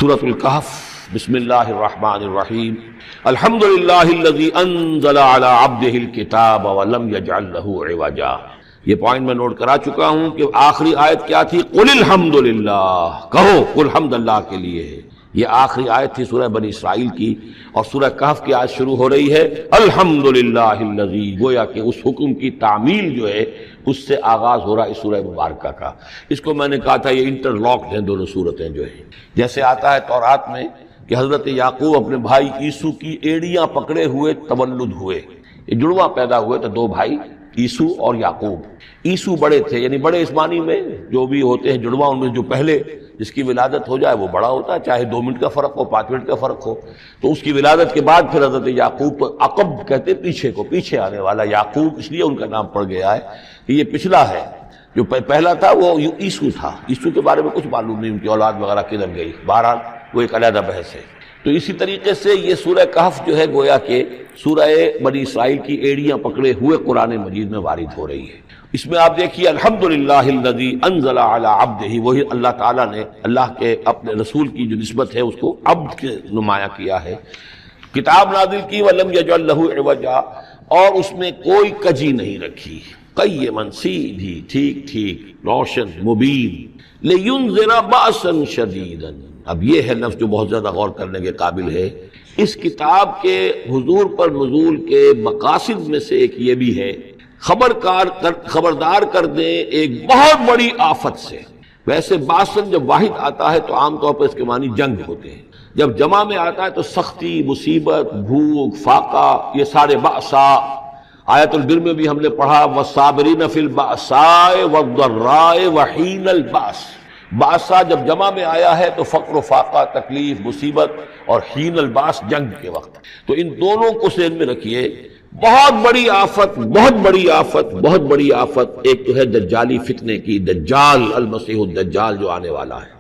سورۃ الکہف بسم اللہ الرحمن الرحیم الحمد للہ الذی انزل علی عبدہ الکتاب ولم یجعل لہ عوجا۔ یہ پوائنٹ میں نوٹ کرا چکا ہوں کہ آخری آیت کیا تھی؟ قل الحمد للہ، کہو قل حمد اللہ کے لیے ہے۔ یہ آخری آیت تھی سورہ بنی اسرائیل کی، اور سورہ کہف کی آیت شروع ہو رہی ہے الحمد للہ الذی، گویا کہ اس حکم کی تعمیل جو ہے اس سے آغاز ہو رہا ہے اس سورہ مبارکہ کا۔ اس کو میں نے کہا تھا یہ انٹر لاکڈ ہیں دونوں صورتیں جو ہیں، جیسے آتا ہے تورات میں کہ حضرت یعقوب اپنے بھائی عیسو کی ایڑیاں پکڑے ہوئے تولد ہوئے، یہ جڑواں پیدا ہوئے تو دو بھائی عیسو اور یعقوب۔ عیسو بڑے تھے، یعنی بڑے اس معنی میں جو بھی ہوتے ہیں جڑواں، ان میں جو پہلے جس کی ولادت ہو جائے وہ بڑا ہوتا ہے، چاہے 2 منٹ کا فرق ہو 5 منٹ کا فرق ہو۔ تو اس کی ولادت کے بعد پھر حضرت یعقوب کو عقب کہتے پیچھے کو، پیچھے آنے والا یعقوب، اس لیے ان کا نام پڑ گیا ہے کہ یہ پچھلا ہے۔ جو پہلا تھا وہ عیسو تھا، عیسو کے بارے میں کچھ معلوم نہیں، ان کی اولاد وغیرہ کدھر گئی، بہرحال وہ ایک علیحدہ بحث ہے۔ تو اسی طریقے سے یہ سورہ کہف جو ہے گویا کہ سورہ بنی اسرائیل کی ایڑیاں پکڑے ہوئے قرآن مجید میں وارد ہو رہی ہے۔ اس میں آپ دیکھیے الحمدللہ الذی انزل علی عبدہ، وہی اللہ تعالیٰ نے اللہ کے اپنے رسول کی جو نسبت ہے اس کو عبد کے نمایاں کیا ہے، کتاب نازل کی ولم یجعل لہ عوجا، اور اس میں کوئی کجی نہیں رکھی، قیما، سیدھی، ٹھیک ٹھیک، روشن، مبین، لینذر بأسا شدیدا۔ اب یہ ہے لفظ جو بہت زیادہ غور کرنے کے قابل ہے۔ اس کتاب کے حضور پر نزول کے مقاصد میں سے ایک یہ بھی ہے خبردار کر دیں ایک بہت بڑی آفت سے۔ ویسے باسن جب واحد آتا ہے تو عام طور پر اس کے معنی جنگ ہوتے ہیں، جب جمع میں آتا ہے تو سختی، مصیبت، بھوک، فاقہ، یہ سارے بأسا۔ آیت البر میں بھی ہم نے پڑھا والصابرین فی البأساء والضراء وحین البأس۔ باسا جب جمع میں آیا ہے تو فقر و فاقہ، تکلیف، مصیبت، اور حین الباس جنگ کے وقت۔ تو ان دونوں کو ذہن میں رکھیے، بہت بڑی آفت، بہت بڑی آفت، بہت بڑی آفت ایک تو ہے دجالی فتنے کی، دجال المسیح الدجال جو آنے والا ہے،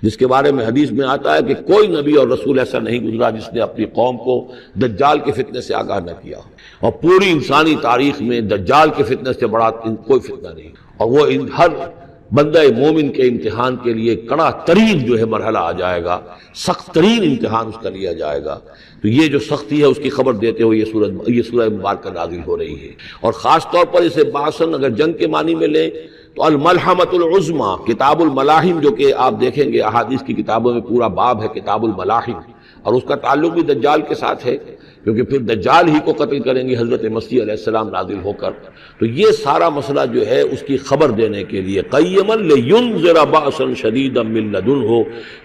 جس کے بارے میں حدیث میں آتا ہے کہ کوئی نبی اور رسول ایسا نہیں گزرا جس نے اپنی قوم کو دجال کے فتنے سے آگاہ نہ کیا ہو، اور پوری انسانی تاریخ میں دجال کے فتنے سے بڑا کوئی فتنہ نہیں، اور وہ ہر بندہ مومن کے امتحان کے لیے کڑا ترین جو ہے مرحلہ آ جائے گا، سخت ترین امتحان اس کا لیا جائے گا۔ تو یہ جو سختی ہے اس کی خبر دیتے ہوئے یہ سورہ مبارکہ نازل ہو رہی ہے، اور خاص طور پر اسے باسن اگر جنگ کے معنی میں لیں تو الملحمۃ العظمیٰ، کتاب الملاحم، جو کہ آپ دیکھیں گے احادیث کی کتابوں میں پورا باب ہے کتاب الملاحم، اور اس کا تعلق بھی دجال کے ساتھ ہے، کیونکہ پھر دجال ہی کو قتل کریں گے حضرت مسیح علیہ السلام نازل ہو کر۔ تو یہ سارا مسئلہ جو ہے اس کی خبر دینے کے لیے قیما لینذر بأسا شدیدا من لدنہ،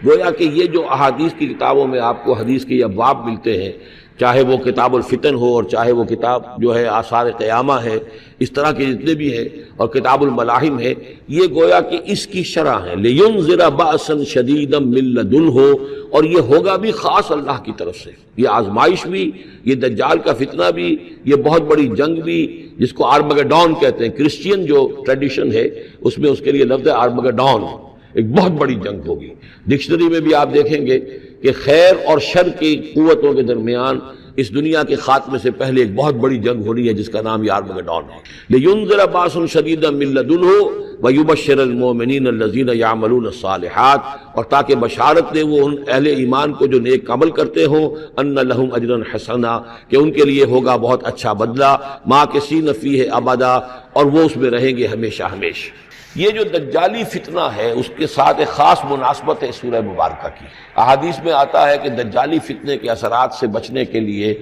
گویا کہ یہ جو احادیث کی کتابوں میں آپ کو حدیث کے ابواب ملتے ہیں، چاہے وہ کتاب الفتن ہو اور چاہے وہ کتاب جو ہے آثار قیامہ ہے، اس طرح کے جتنے بھی ہیں، اور کتاب الملاحم ہے، یہ گویا کہ اس کی شرح ہے لینذر بأسا شدیدا من لدنہ، اور یہ ہوگا بھی خاص اللہ کی طرف سے، یہ آزمائش بھی، یہ دجال کا فتنہ بھی، یہ بہت بڑی جنگ بھی، جس کو آرمگڈون کہتے ہیں، کرسچین جو ٹریڈیشن ہے اس میں اس کے لیے لفظ ہے آرمگڈون، ایک بہت بڑی جنگ ہوگی۔ ڈکشنری میں بھی آپ دیکھیں گے کہ خیر اور شر کی قوتوں کے درمیان اس دنیا کے خاتمے سے پہلے ایک بہت بڑی جنگ ہونی ہے جس کا نام یہ آرمگڈون ہے۔ لینذر بأسا شدیدا من لدنہ ویبشر المؤمنین الذین یعملون الصالحات، اور تاکہ بشارت دے وہ ان اہل ایمان کو جو نیک عمل کرتے ہوں، ان لہم اجرا حسنا، کہ ان کے لیے ہوگا بہت اچھا بدلہ، ماکثین فیہ ابدا، اور وہ اس میں رہیں گے ہمیشہ ہمیشہ۔ یہ جو دجالی فتنہ ہے اس کے ساتھ ایک خاص مناسبت ہے سورہ مبارکہ کی۔ احادیث میں آتا ہے کہ دجالی فتنے کے اثرات سے بچنے کے لیے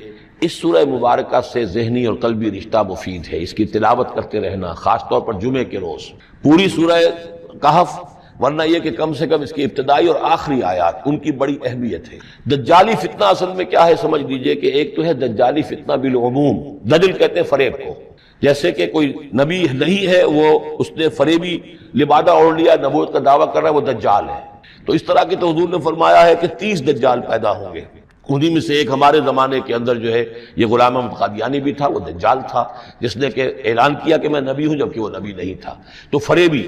اس سورہ مبارکہ سے ذہنی اور قلبی رشتہ مفید ہے، اس کی تلاوت کرتے رہنا، خاص طور پر جمعے کے روز پوری سورہ کہف، ورنہ یہ کہ کم سے کم اس کی ابتدائی اور آخری آیات ان کی بڑی اہمیت ہے۔ دجالی فتنہ اصل میں کیا ہے سمجھ لیجئے کہ ایک تو ہے دجالی فتنہ بالعموم، دجل کہتے ہیں فریب کو، جیسے کہ کوئی نبی نہیں ہے وہ اس نے فریبی لبادہ اوڑھ لیا، نبوت کا دعویٰ کر رہا ہے، وہ دجال ہے۔ تو اس طرح کی تو حضور نے فرمایا ہے کہ 30 دجال پیدا ہوں گے، انہی میں سے ایک ہمارے زمانے کے اندر جو ہے یہ غلام احمد قادیانی بھی تھا، وہ دجال تھا، جس نے کہ اعلان کیا کہ میں نبی ہوں جبکہ وہ نبی نہیں تھا۔ تو فریبی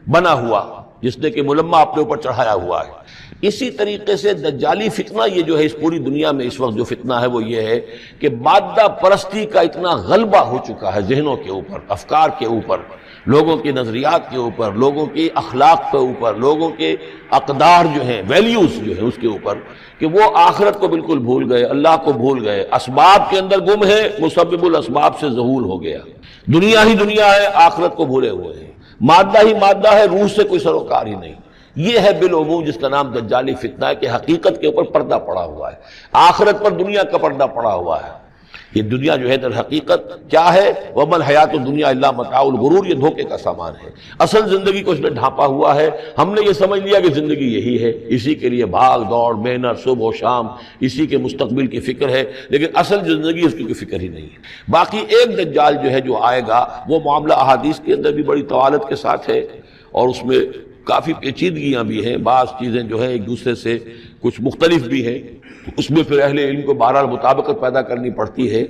بنا ہوا جس نے کہ ملمہ اپنے اوپر چڑھایا ہوا ہے۔ اسی طریقے سے دجالی فتنہ یہ جو ہے اس پوری دنیا میں اس وقت جو فتنہ ہے وہ یہ ہے کہ مادہ پرستی کا اتنا غلبہ ہو چکا ہے ذہنوں کے اوپر، افکار کے اوپر، لوگوں کے نظریات کے اوپر، لوگوں کے اخلاق کے اوپر، لوگوں کے اقدار جو ہیں، ویلیوز جو ہیں اس کے اوپر، کہ وہ آخرت کو بالکل بھول گئے، اللہ کو بھول گئے، اسباب کے اندر گم ہے، مسبب الاسباب سے ذہول ہو گیا، دنیا ہی دنیا ہے، آخرت کو بھولے ہوئے ہیں، مادہ ہی مادہ ہے، روح سے کوئی سروکار ہی نہیں۔ یہ ہے بالعموم جس کا نام دجالی فتنہ ہے، کہ حقیقت کے اوپر پردہ پڑا ہوا ہے، آخرت پر دنیا کا پردہ پڑا ہوا ہے۔ یہ دنیا جو ہے در حقیقت کیا ہے؟ وَمَا الْحَيَاةُ الدُّنْيَا إِلَّا مَتَاعُ الْغُرُورِ، یہ دھوکے کا سامان ہے۔ اصل زندگی کو اس نے ڈھانپا ہوا ہے، ہم نے یہ سمجھ لیا کہ زندگی یہی ہے، اسی کے لیے بھاگ دوڑ محنت صبح و شام، اسی کے مستقبل کی فکر ہے، لیکن اصل زندگی اس کی کوئی فکر ہی نہیں ہے۔ باقی ایک دجال جو ہے جو آئے گا، وہ معاملہ احادیث کے اندر بھی بڑی طوالت کے ساتھ ہے، اور اس میں کافی پیچیدگیاں بھی ہیں، بعض چیزیں جو ہیں ایک دوسرے سے کچھ مختلف بھی ہیں، اس میں پھر اہل علم کو بہرحال مطابقت پیدا کرنی پڑتی ہے۔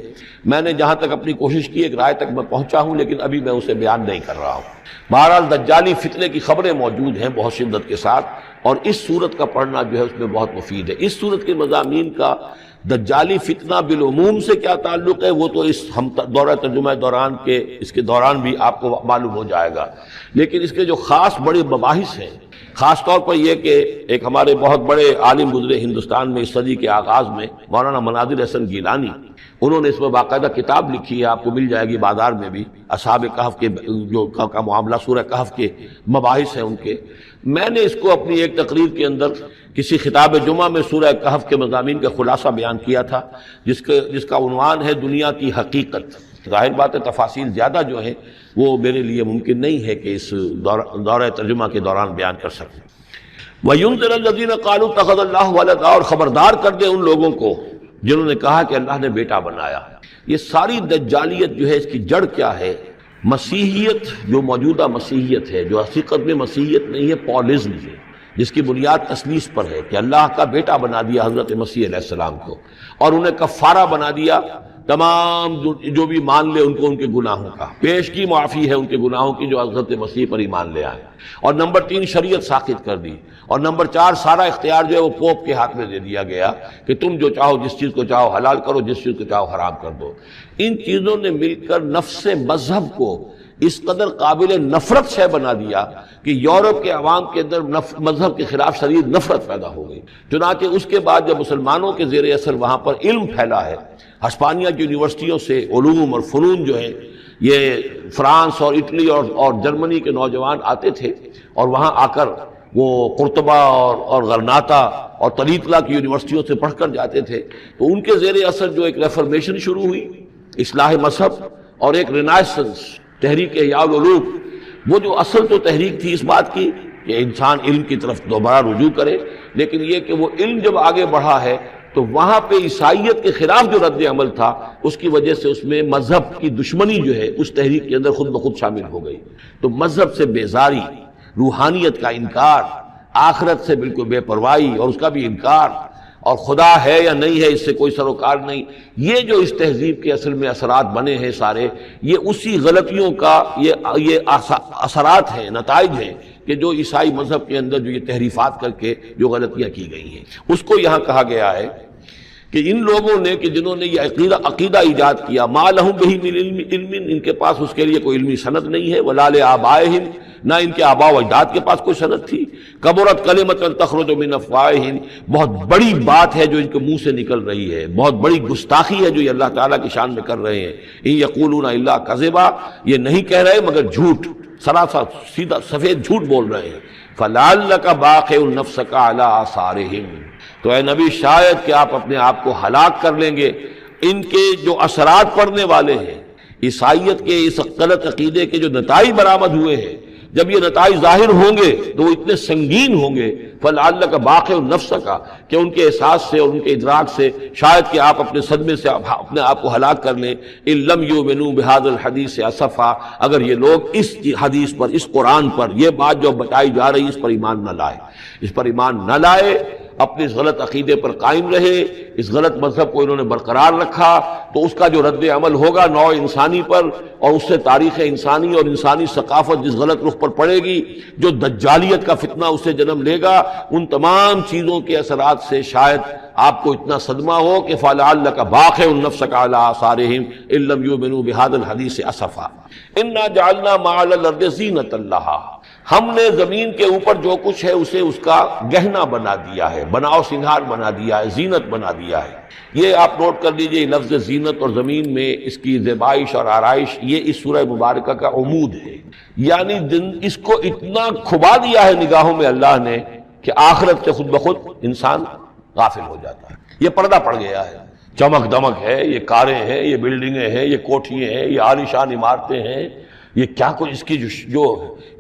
میں نے جہاں تک اپنی کوشش کی ایک رائے تک میں پہنچا ہوں، لیکن ابھی میں اسے بیان نہیں کر رہا ہوں۔ بہرحال دجالی فتنے کی خبریں موجود ہیں بہت شدت کے ساتھ، اور اس صورت کا پڑھنا جو ہے اس میں بہت مفید ہے۔ اس صورت کے مضامین کا دجالی فتنہ بالعموم سے کیا تعلق ہے، وہ تو اس ہم دورہ ترجمہ دوران کے اس کے دوران بھی آپ کو معلوم ہو جائے گا، لیکن اس کے جو خاص بڑے مباحث ہیں، خاص طور پر یہ کہ ایک ہمارے بہت بڑے عالم گزرے ہندوستان میں اس صدی کے آغاز میں، مولانا مناظر حسن گیلانی، انہوں نے اس میں باقاعدہ کتاب لکھی ہے، آپ کو مل جائے گی بازار میں بھی، اصحاب کہف کے جو کا معاملہ سورہ کہف کے مباحث ہیں ان کے۔ میں نے اس کو اپنی ایک تقریر کے اندر کسی خطاب جمعہ میں سورہ کہف کے مضامین کا خلاصہ بیان کیا تھا، جس کا عنوان ہے دنیا کی حقیقت۔ ظاہر بات ہے تفاصیل زیادہ جو ہیں وہ میرے لیے ممکن نہیں ہے کہ اس دورہ ترجمہ کے دوران بیان کر سکوں۔ وَيُنذِرَ الَّذِينَ قَالُوا اتَّخَذَ اللَّهُ وَلَدًا، اور خبردار کر دے ان لوگوں کو جنہوں نے کہا کہ اللہ نے بیٹا بنایا۔ یہ ساری دجالیت جو ہے اس کی جڑ کیا ہے؟ مسیحیت، جو موجودہ مسیحیت ہے، جو حقیقت میں مسیحیت نہیں ہے، پالزم ہے، جس کی بنیاد تثلیث پر ہے کہ اللہ کا بیٹا بنا دیا حضرت مسیح علیہ السلام کو، اور انہیں کفارہ بنا دیا تمام جو بھی مان لے ان کو ان کے گناہوں کا، پیش کی معافی ہے ان کے گناہوں کی جو حضرت مسیح پر ایمان لے آئے، اور نمبر 3 شریعت ساقط کر دی، اور نمبر 4 سارا اختیار جو ہے وہ پوپ کے ہاتھ میں دے دیا گیا کہ تم جو چاہو جس چیز کو چاہو حلال کرو، جس چیز کو چاہو حرام کر دو۔ ان چیزوں نے مل کر نفس مذہب کو اس قدر قابل نفرت شے بنا دیا کہ یورپ کے عوام کے اندر مذہب کے خلاف شدید نفرت پیدا ہو گئی۔ چنانچہ اس کے بعد جب مسلمانوں کے زیر اثر وہاں پر علم پھیلا ہے، ہسپانیہ کی یونیورسٹیوں سے علوم اور فنون جو ہیں، یہ فرانس اور اٹلی اور جرمنی کے نوجوان آتے تھے، اور وہاں آ کر وہ قرطبہ اور غرناطہ اور طلیطلہ کی یونیورسٹیوں سے پڑھ کر جاتے تھے، تو ان کے زیر اثر جو ایک ریفرمیشن شروع ہوئی، اصلاح مذہب، اور ایک رینائسنس، تحریک احیاء العلوم، وہ جو اصل تو تحریک تھی اس بات کی کہ انسان علم کی طرف دوبارہ رجوع کرے، لیکن یہ کہ وہ علم جب آگے بڑھا ہے تو وہاں پہ عیسائیت کے خلاف جو رد عمل تھا اس کی وجہ سے اس میں مذہب کی دشمنی جو ہے اس تحریک کے اندر خود بخود شامل ہو گئی۔ تو مذہب سے بیزاری، روحانیت کا انکار، آخرت سے بالکل بے پرواہی اور اس کا بھی انکار، اور خدا ہے یا نہیں ہے اس سے کوئی سروکار نہیں، یہ جو اس تہذیب کے اصل میں اثرات بنے ہیں سارے، یہ اسی غلطیوں کا یہ اثرات ہیں، نتائج ہیں کہ جو عیسائی مذہب کے اندر جو یہ تحریفات کر کے جو غلطیاں کی گئی ہیں، اس کو یہاں کہا گیا ہے کہ ان لوگوں نے کہ جنہوں نے یہ عقیدہ ایجاد کیا، ما لہم بہ من علم، ان کے پاس اس کے لیے کوئی علمی سند نہیں ہے، ولا لآبائہم، نہ ان کے آباء و اجداد کے پاس کوئی سند تھی، کبرت کلمۃ تخرج من افواہہم، بہت بڑی بات ہے جو ان کے منہ سے نکل رہی ہے، بہت بڑی گستاخی ہے جو یہ اللہ تعالیٰ کی شان میں کر رہے ہیں، ان یقولون الا کذبا، یہ نہیں کہہ رہے مگر جھوٹ، سراسر سیدھا سفید جھوٹ بول رہے ہیں، فلعلک باخع نفسک علی آثارہم، تو اے نبی شاید کہ آپ اپنے آپ کو ہلاک کر لیں گے ان کے جو اثرات پڑنے والے ہیں، عیسائیت کے اس غلط عقیدے کے جو نتائج برآمد ہوئے ہیں، جب یہ نتائج ظاہر ہوں گے تو وہ اتنے سنگین ہوں گے، فلعلک باخع نفسک، کہ ان کے احساس سے اور ان کے ادراک سے شاید کہ آپ اپنے صدمے سے اپنے آپ کو ہلاک کر لیں، ان لم یؤمنوا بہذا الحدیث اسفا، اگر یہ لوگ اس حدیث پر، اس قرآن پر، یہ بات جو بتائی جا رہی اس پر ایمان نہ لائے، اس پر ایمان نہ لائے، اپنے اس غلط عقیدے پر قائم رہے، اس غلط مذہب کو انہوں نے برقرار رکھا، تو اس کا جو رد عمل ہوگا نوع انسانی پر، اور اس سے تاریخ انسانی اور انسانی ثقافت جس غلط رخ پر پڑے گی، جو دجالیت کا فتنہ اسے جنم لے گا، ان تمام چیزوں کے اثرات سے شاید آپ کو اتنا صدمہ ہو کہ فَلَعَلَّكَ بَاخِعٌ نَفْسَكَ عَلَىٰ آثَارِهِمْ إِن لَّمْ يُؤْمِنُوا بِهَٰذَا الْحَدِيثِ أَسَفًا إِنَّا جَعَلْنَا مَا عَلَى الْأَرْضِ زِينَةً لَّهَا، ہم نے زمین کے اوپر جو کچھ ہے اسے اس کا گہنا بنا دیا ہے، بناؤ سنگھار بنا دیا ہے، زینت بنا دیا ہے۔ یہ آپ نوٹ کر لیجئے، لفظ زینت اور زمین میں اس کی زیبائش اور آرائش، یہ اس سورہ مبارکہ کا عمود ہے، یعنی اس کو اتنا کھبا دیا ہے نگاہوں میں اللہ نے کہ آخرت سے خود بخود انسان غافل ہو جاتا ہے۔ یہ پردہ پڑ گیا ہے، چمک دمک ہے، یہ کاریں ہیں، یہ بلڈنگیں ہیں، یہ کوٹھیاں ہیں، یہ عالیشان عمارتیں ہیں، یہ کیا کچھ اس کی جو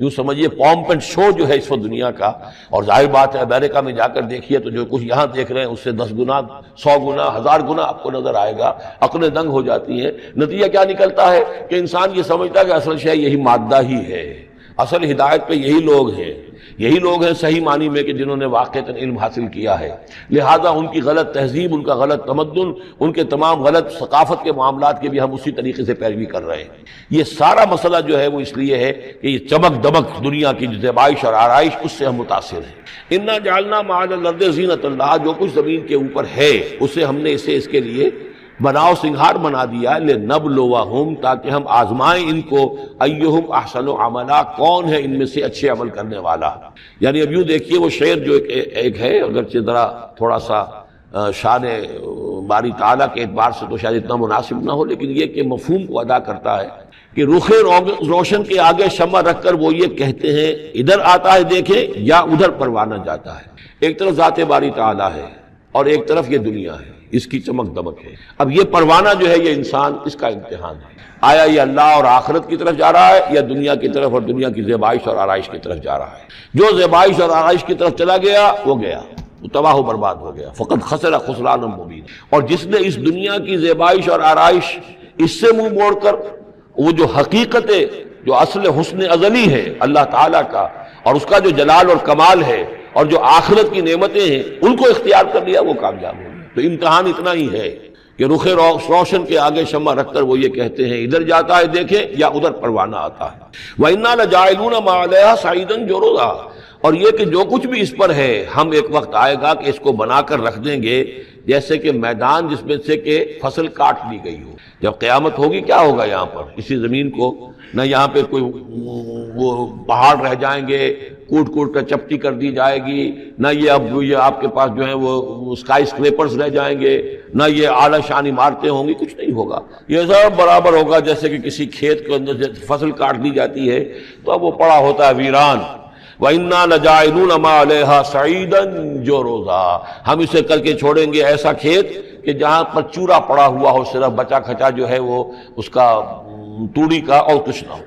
یوں سمجھیے پومپ اینڈ شو جو ہے اس وقت دنیا کا، اور ظاہر بات ہے امریکہ میں جا کر دیکھیے تو جو کچھ یہاں دیکھ رہے ہیں اس سے 10 گنا 100 گنا 1000 گنا آپ کو نظر آئے گا، عقلیں دنگ ہو جاتی ہیں۔ نتیجہ کیا نکلتا ہے کہ انسان یہ سمجھتا ہے کہ اصل شے یہی مادہ ہی ہے، اصل ہدایت پہ یہی لوگ ہیں، یہی لوگ ہیں صحیح معنی میں کہ جنہوں نے واقعتاً علم حاصل کیا ہے، لہذا ان کی غلط تہذیب، ان کا غلط تمدن، ان کے تمام غلط ثقافت کے معاملات کے بھی ہم اسی طریقے سے پیروی کر رہے ہیں۔ یہ سارا مسئلہ جو ہے وہ اس لیے ہے کہ یہ چمک دمک دنیا کی جو زیبائش اور آرائش، اس سے ہم متاثر ہیں۔ انا جعلنا ما علی الارض زینۃ اللہ، جو کچھ زمین کے اوپر ہے اسے ہم نے اسے اس کے لیے بناؤ سنگھار بنا دیا، لنبلوہم، تاکہ ہم آزمائیں ان کو، ایہم احسن عملا، کون ہے ان میں سے اچھے عمل کرنے والا۔ یعنی اب یوں دیکھیے وہ شعر جو ایک ہے، اگرچہ ذرا تھوڑا سا شان باری تعالیٰ کے اعتبار سے تو شاید اتنا مناسب نہ ہو، لیکن یہ کہ مفہوم کو ادا کرتا ہے کہ رخ روشن کے آگے شمع رکھ کر وہ یہ کہتے ہیں ادھر آتا ہے دیکھیں یا ادھر پروانہ جاتا ہے۔ ایک طرف ذات باری تعالیٰ ہے اور ایک طرف یہ دنیا ہے، اس کی چمک دمک ہے۔ اب یہ پروانہ جو ہے یہ انسان، اس کا امتحان ہے، آیا یہ اللہ اور آخرت کی طرف جا رہا ہے یا دنیا کی طرف اور دنیا کی زیبائش اور آرائش کی طرف جا رہا ہے۔ جو زیبائش اور آرائش کی طرف چلا گیا وہ گیا، وہ تباہ و برباد ہو گیا، فقط خسر خسرانا مبین۔ اور جس نے اس دنیا کی زیبائش اور آرائش اس سے منہ موڑ کر وہ جو حقیقت جو اصل حسن ازلی ہے اللہ تعالیٰ کا، اور اس کا جو جلال اور کمال ہے، اور جو آخرت کی نعمتیں ہیں ان کو اختیار کر لیا، وہ کامیاب ہو گیا۔ تو امتحان اتنا ہی ہے کہ رخ روشن کے آگے شمع رکھ کر وہ یہ کہتے ہیں ادھر جاتا ہے دیکھیں یا ادھر پروانہ آتا ہے۔ وَإِنَّا لَجَاعِلُونَ مَا عَلَيْهَا صَعِيدًا جُرُزًا، اور یہ کہ جو کچھ بھی اس پر ہے ہم ایک وقت آئے گا کہ اس کو بنا کر رکھ دیں گے جیسے کہ میدان جس میں سے کہ فصل کاٹ لی گئی ہو۔ جب قیامت ہوگی کیا ہوگا یہاں پر اسی زمین کو، نہ یہاں پہ کوئی وہ پہاڑ رہ جائیں گے کوٹ کوٹ کر چپٹی کر دی جائے گی، نہ یہ آپ کے پاس جو ہیں وہ اسکائی اسکریپرز رہ جائیں گے، نہ یہ اعلیٰ شان عمارتیں ہوں گی، کچھ نہیں ہوگا۔ یہ سب برابر ہوگا جیسے کہ کسی کھیت کے اندر فصل کاٹ دی جاتی ہے تو اب وہ پڑا ہوتا ہے ویران۔ وَإِنَّا لَجَاعِلُونَ مَا عَلَيْهَا صَعِيدًا جُرُزًا، ہم اسے کر کے چھوڑیں گے ایسا کھیت کہ جہاں پر چورا پڑا ہوا ہو، صرف بچا کھچا جو ہے وہ اس کا توڑی کا، اور کچھ نہ ہو۔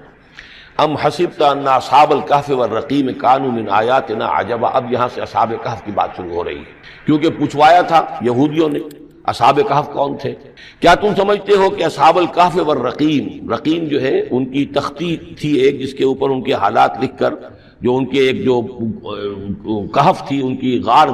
ام حسبت ان اصحاب الکہف والرقیم کانوا من آیاتنا عجبا، اب یہاں سے اصحاب کہف کی بات شروع ہو رہی ہے، کیونکہ پوچھوایا تھا یہودیوں نے اصحاب کہف کون تھے۔ کیا تم سمجھتے ہو کہ اصحاب الکہف والرقیم، رقیم جو ہے ان کی تختی تھی ایک جس کے اوپر ان کے حالات لکھ کر، جو ان کے ایک جو کہف تھی ان کی غار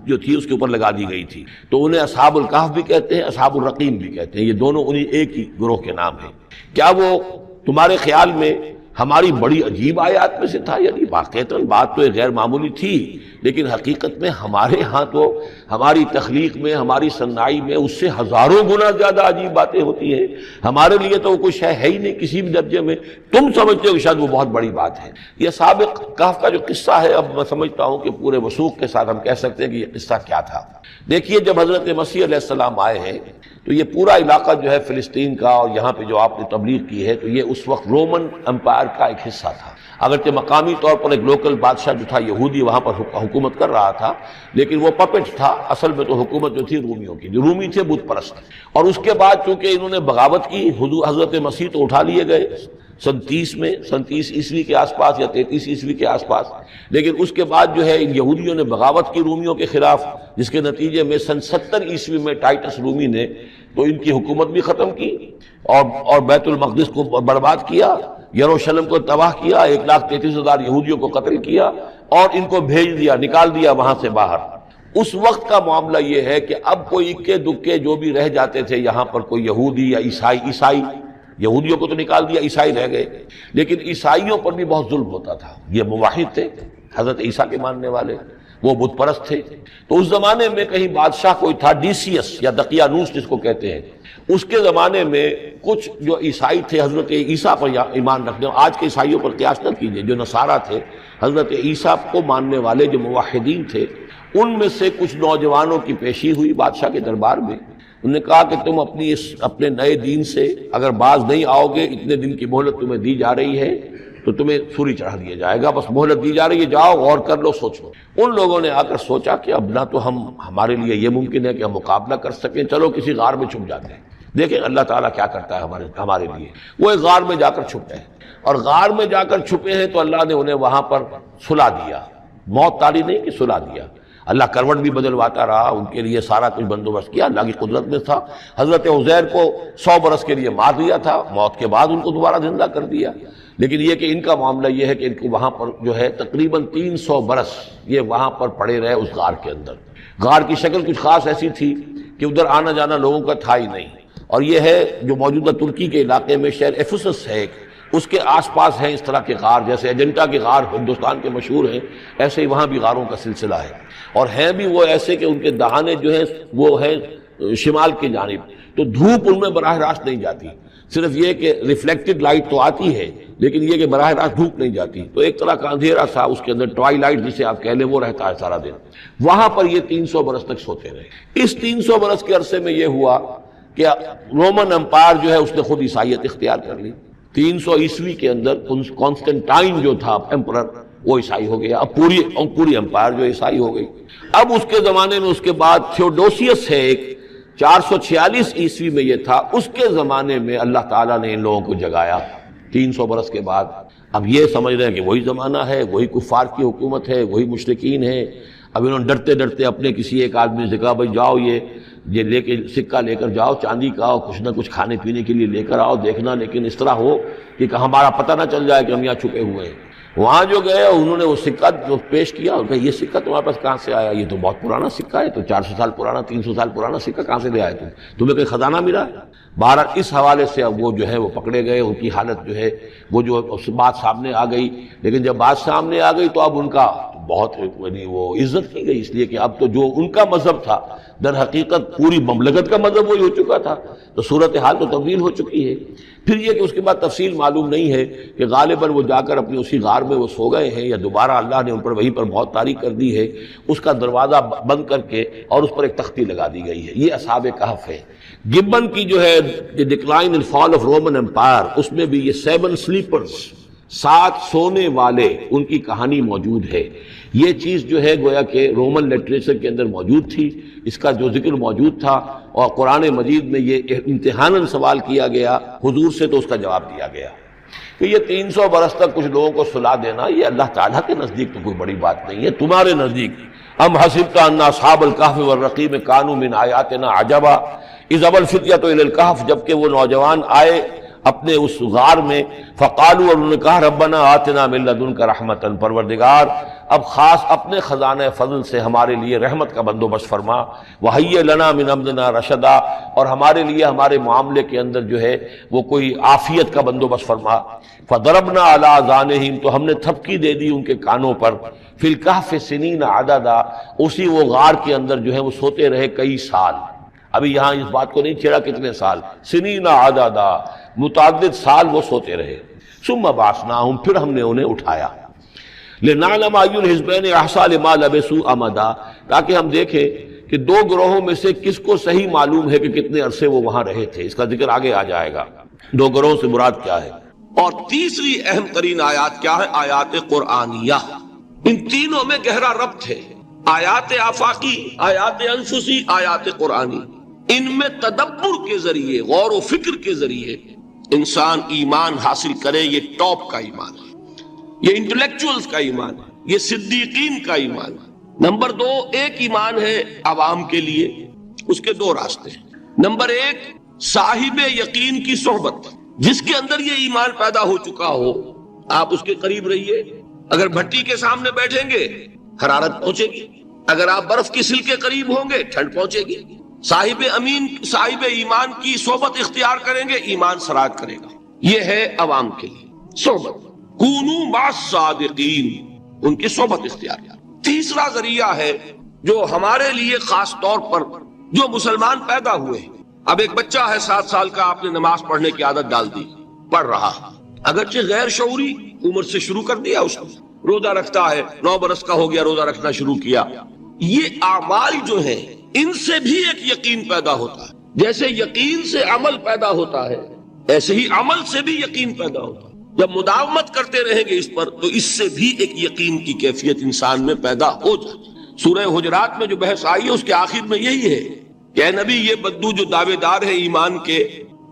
جو تھی اس کے اوپر لگا دی گئی تھی، تو انہیں اصحاب الکہف بھی کہتے ہیں، اصحاب الرقیم بھی کہتے ہیں، یہ دونوں انہیں ایک ہی گروہ کے نام ہیں۔ کیا وہ تمہارے خیال میں ہماری بڑی عجیب آیات میں سے تھا؟ یعنی واقعتاً بات تو غیر معمولی تھی، لیکن حقیقت میں ہمارے ہاں تو ہماری تخلیق میں، ہماری صنائی میں اس سے ہزاروں گنا زیادہ عجیب باتیں ہوتی ہیں، ہمارے لیے تو وہ کچھ ہے ہی نہیں کسی بھی درجے میں، تم سمجھتے ہو کہ شاید وہ بہت بڑی بات ہے۔ یہ سابق کہف کا جو قصہ ہے، اب میں سمجھتا ہوں کہ پورے وثوق کے ساتھ ہم کہہ سکتے ہیں کہ یہ قصہ کیا تھا۔ دیکھیے جب حضرت مسیح علیہ السلام آئے ہیں تو یہ پورا علاقہ جو ہے فلسطین کا، اور یہاں پہ جو آپ نے تبلیغ کی ہے، تو یہ اس وقت رومن امپائر کا ایک حصہ تھا۔ اگرچہ مقامی طور پر ایک لوکل بادشاہ جو تھا یہودی وہاں پر حکومت کر رہا تھا، لیکن وہ پپٹ تھا، اصل میں تو حکومت جو تھی رومیوں کی، جو رومی تھے بت پرست۔ اور اس کے بعد چونکہ انہوں نے بغاوت کی، حضرت مسیح تو اٹھا لیے گئے سن 30 عیسوی کے آس پاس یا 33 عیسوی کے آس پاس، لیکن اس کے بعد جو ہے ان یہودیوں نے بغاوت کی رومیوں کے خلاف، جس کے نتیجے میں سن 70 عیسوی میں ٹائٹس رومی نے تو ان کی حکومت بھی ختم کی اور بیت المقدس کو برباد کیا، یروشلم کو تباہ کیا، 1,33,000 یہودیوں کو قتل کیا اور ان کو بھیج دیا، نکال دیا وہاں سے باہر۔ اس وقت کا معاملہ یہ ہے کہ اب کوئی اکے دکے جو بھی رہ جاتے تھے یہاں پر، کوئی یہودی یا عیسائی، یہودیوں کو تو نکال دیا، عیسائی رہ گئے، لیکن عیسائیوں پر بھی بہت ظلم ہوتا تھا۔ یہ موحد تھے، حضرت عیسیٰ کے ماننے والے، وہ بت پرست تھے۔ تو اس زمانے میں کہیں بادشاہ کوئی تھا، ڈیسیس یا دقیانوس جس کو کہتے ہیں، اس کے زمانے میں کچھ جو عیسائی تھے حضرت عیسیٰ پر ایمان رکھنے، آج کے عیسائیوں پر قیاس نہ کیجیے، جو نصارہ تھے حضرت عیسیٰ کو ماننے والے جو موحدین تھے، ان میں سے کچھ نوجوانوں کی پیشی ہوئی بادشاہ کے دربار میں۔ انہوں نے کہا کہ تم اپنے نئے دین سے اگر باز نہیں آؤ گے، اتنے دن کی مہلت تمہیں دی جا رہی ہے تو تمہیں سولی چڑھا دیا جائے گا، بس مہلت دی جا رہی ہے، جاؤ غور کر لو، سوچو۔ ان لوگوں نے آ کر سوچا کہ اب نہ تو ہمارے لیے یہ ممکن ہے کہ ہم مقابلہ کر سکیں، چلو کسی غار میں چھپ جاتے ہیں، دیکھیں اللہ تعالیٰ کیا کرتا ہے ہمارے لیے۔ وہ ایک غار میں جا کر چھپے ہیں، اور غار میں جا کر چھپے ہیں تو اللہ نے انہیں وہاں پر سلا دیا، موت تاری نہیں کہ سلا دیا۔ اللہ کروٹ بھی بدلواتا رہا، ان کے لیے سارا کچھ بندوبست کیا، اللہ کی قدرت میں تھا۔ حضرت عزیر کو 100 برس کے لیے مار دیا تھا، موت کے بعد ان کو دوبارہ زندہ کر دیا۔ لیکن یہ کہ ان کا معاملہ یہ ہے کہ ان کو وہاں پر جو ہے تقریباً 300 برس یہ وہاں پر پڑے رہے اس غار کے اندر۔ غار کی شکل کچھ خاص ایسی تھی کہ ادھر آنا جانا لوگوں کا تھا ہی نہیں، اور یہ ہے جو موجودہ ترکی کے علاقے میں شہر ایفسس ہے، اس کے آس پاس ہیں اس طرح کے غار، جیسے ایجنٹا کے غار ہندوستان کے مشہور ہیں، ایسے ہی وہاں بھی غاروں کا سلسلہ ہے، اور ہیں بھی وہ ایسے کہ ان کے دہانے جو ہیں وہ ہے شمال کی جانب، تو دھوپ ان میں براہ راست نہیں جاتی، صرف یہ کہ ریفلیکٹڈ لائٹ تو آتی ہے لیکن یہ کہ براہ راست دھوپ نہیں جاتی، تو ایک طرح کا اندھیرا سا اس کے اندر، ٹوائی لائٹ جسے آپ کہہ لیں، وہ رہتا ہے سارا دن۔ وہاں پر یہ 300 برس تک سوتے رہے۔ اس 300 برس کے عرصے میں یہ ہوا کہ رومن امپائر جو ہے اس نے خود عیسائیت اختیار کر لی۔ 300 عیسوی کے اندر کانسٹنٹائن جو تھا ایمپرر، وہ عیسائی ہو گیا، اب پوری امپائر جو عیسائی ہو گئی۔ اب اس کے زمانے میں اس کے بعد تھیوڈوسیس ہے ایک، 446 عیسوی میں یہ تھا، اس کے زمانے میں اللہ تعالیٰ نے ان لوگوں کو جگایا 300 برس کے بعد۔ اب یہ سمجھ رہے ہیں کہ وہی زمانہ ہے، وہی کفار کی حکومت ہے، وہی مشرکین ہیں۔ اب انہوں نے ڈرتے ڈرتے اپنے کسی ایک آدمی سے کہا بھائی جاؤ یہ لے کے سکہ لے کر جاؤ، چاندی کا، کچھ نہ کچھ کھانے پینے کے لیے لے کر آؤ، دیکھنا لیکن اس طرح ہو کہ ہمارا پتہ نہ چل جائے کہ ہم یہاں چھپے ہوئے ہیں۔ وہاں جو گئے انہوں نے وہ سکہ جو پیش کیا، ان کا یہ سکہ تمہارے پاس کہاں سے آیا؟ یہ تو بہت پرانا سکہ ہے، تو 400 سال پرانا، 300 سال پرانا سکہ کہاں سے لے آئے تمہیں کوئی خزانہ ملا؟ بہرحال اس حوالے سے اب وہ جو ہے وہ پکڑے گئے، ان کی حالت جو ہے وہ جو بات سامنے آ گئی۔ لیکن جب بات سامنے آ گئی تو اب ان کا بہت وہ عزت کی گئی، اس لیے کہ اب تو جو ان کا مذہب تھا در حقیقت پوری مملکت کا مذہب وہی ہو چکا تھا، تو صورتحال تو تبدیل ہو چکی ہے۔ پھر یہ کہ اس کے بعد تفصیل معلوم نہیں ہے کہ غالباً وہ جا کر اپنی اسی غار میں وہ سو گئے ہیں، یا دوبارہ اللہ نے ان پر وہیں پر موت طاری کر دی ہے، اس کا دروازہ بند کر کے اور اس پر ایک تختی لگا دی گئی ہے۔ یہ اصحاب کہف ہے۔ گبن کی جو ہے decline and fall of Roman empire, اس میں بھی یہ 7 سلیپرز، 7 سونے والے، ان کی کہانی موجود ہے۔ یہ چیز جو ہے گویا کہ رومن لٹریچر کے اندر موجود تھی، اس کا جو ذکر موجود تھا، اور قرآن مجید میں یہ امتحاناً سوال کیا گیا حضور سے، تو اس کا جواب دیا گیا کہ یہ 300 برس تک کچھ لوگوں کو سلا دینا، یہ اللہ تعالیٰ کے نزدیک تو کوئی بڑی بات نہیں ہے، تمہارے نزدیک ام حسبت ان اصحاب الکہف والرقیم کانوا من آیاتنا عجبا اذ ابى الفتية الى الکہف، جبکہ وہ نوجوان آئے اپنے اس غار میں، فقالوا، اور انہوں نے کہا ربنا آتنا من لدنک رحمتا، پروردگار اب خاص اپنے خزانہ فضل سے ہمارے لیے رحمت کا بندوبست فرما، وہیئ لنا من امرنا رشدا، اور ہمارے لیے ہمارے معاملے کے اندر جو ہے وہ کوئی عافیت کا بندوبست فرما۔ فضربنا علی آذانہم، تو ہم نے تھپکی دے دی ان کے کانوں پر، فی الکہف سنین عددا، اسی وہ غار کے اندر جو ہے وہ سوتے رہے کئی سال۔ ابھی یہاں اس بات کو نہیں چھیڑا کتنے سال، سنین عددا، متعدد سال وہ سوتے رہے۔ ثم بعثناہم، پھر ہم نے انہیں اٹھایا، لنعلم ای الحزبین احصیٰ لما لبثوا امدا، تاکہ ہم دیکھیں کہ 2 گروہوں میں سے کس کو صحیح معلوم ہے کہ کتنے عرصے وہ وہاں رہے تھے۔ اس کا ذکر آگے آ جائے گا 2 گروہوں سے مراد کیا ہے۔ اور تیسری اہم ترین آیات کیا ہے؟ آیات قرآنیہ۔ ان تینوں میں گہرا ربط ہے، آیات آفاقی، آیات انفسی، آیات قرآنی۔ ان میں تدبر کے ذریعے، غور و فکر کے ذریعے انسان ایمان حاصل کرے، یہ ٹاپ کا ایمان ہے، یہ انٹلیکچوئلز کا ایمان ہے، یہ صدیقین کا ایمان ہے۔ نمبر 2، ایک ایمان ہے عوام کے لیے، اس کے 2 راستے ہیں۔ نمبر 1، صاحب یقین کی صحبت، جس کے اندر یہ ایمان پیدا ہو چکا ہو، آپ اس کے قریب رہیے، اگر بھٹی کے سامنے بیٹھیں گے حرارت پہنچے گی، اگر آپ برف کی سل کے قریب ہوں گے ٹھنڈ پہنچے گی، صاحب امین صاحب ایمان کی صحبت اختیار کریں گے ایمان سراغ کرے گا۔ یہ ہے عوام کے لیے صحبت، کونوا مع الصادقین، ان کی صحبت اختیار کیا۔ تیسرا ذریعہ ہے جو ہمارے لیے خاص طور پر جو مسلمان پیدا ہوئے ہیں، اب ایک بچہ ہے 7 سال کا، آپ نے نماز پڑھنے کی عادت ڈال دی، پڑھ رہا، اگرچہ غیر شعوری عمر سے شروع کر دیا، اس نے روزہ رکھتا ہے، 9 برس کا ہو گیا روزہ رکھنا شروع کیا۔ یہ اعمال جو ہیں ان سے بھی ایک یقین پیدا ہوتا ہے، جیسے یقین سے عمل پیدا ہوتا ہے ایسے ہی عمل سے بھی یقین پیدا ہوتا ہے۔ جب مداومت کرتے رہیں گے اس پر تو اس سے بھی ایک یقین کی کیفیت انسان میں پیدا ہو جاتی ہے۔ سورہ حجرات میں جو بحث آئی ہے اس کے آخر میں یہی ہے کہ اے نبی یہ بدو جو دعوے دار ہے ایمان کے،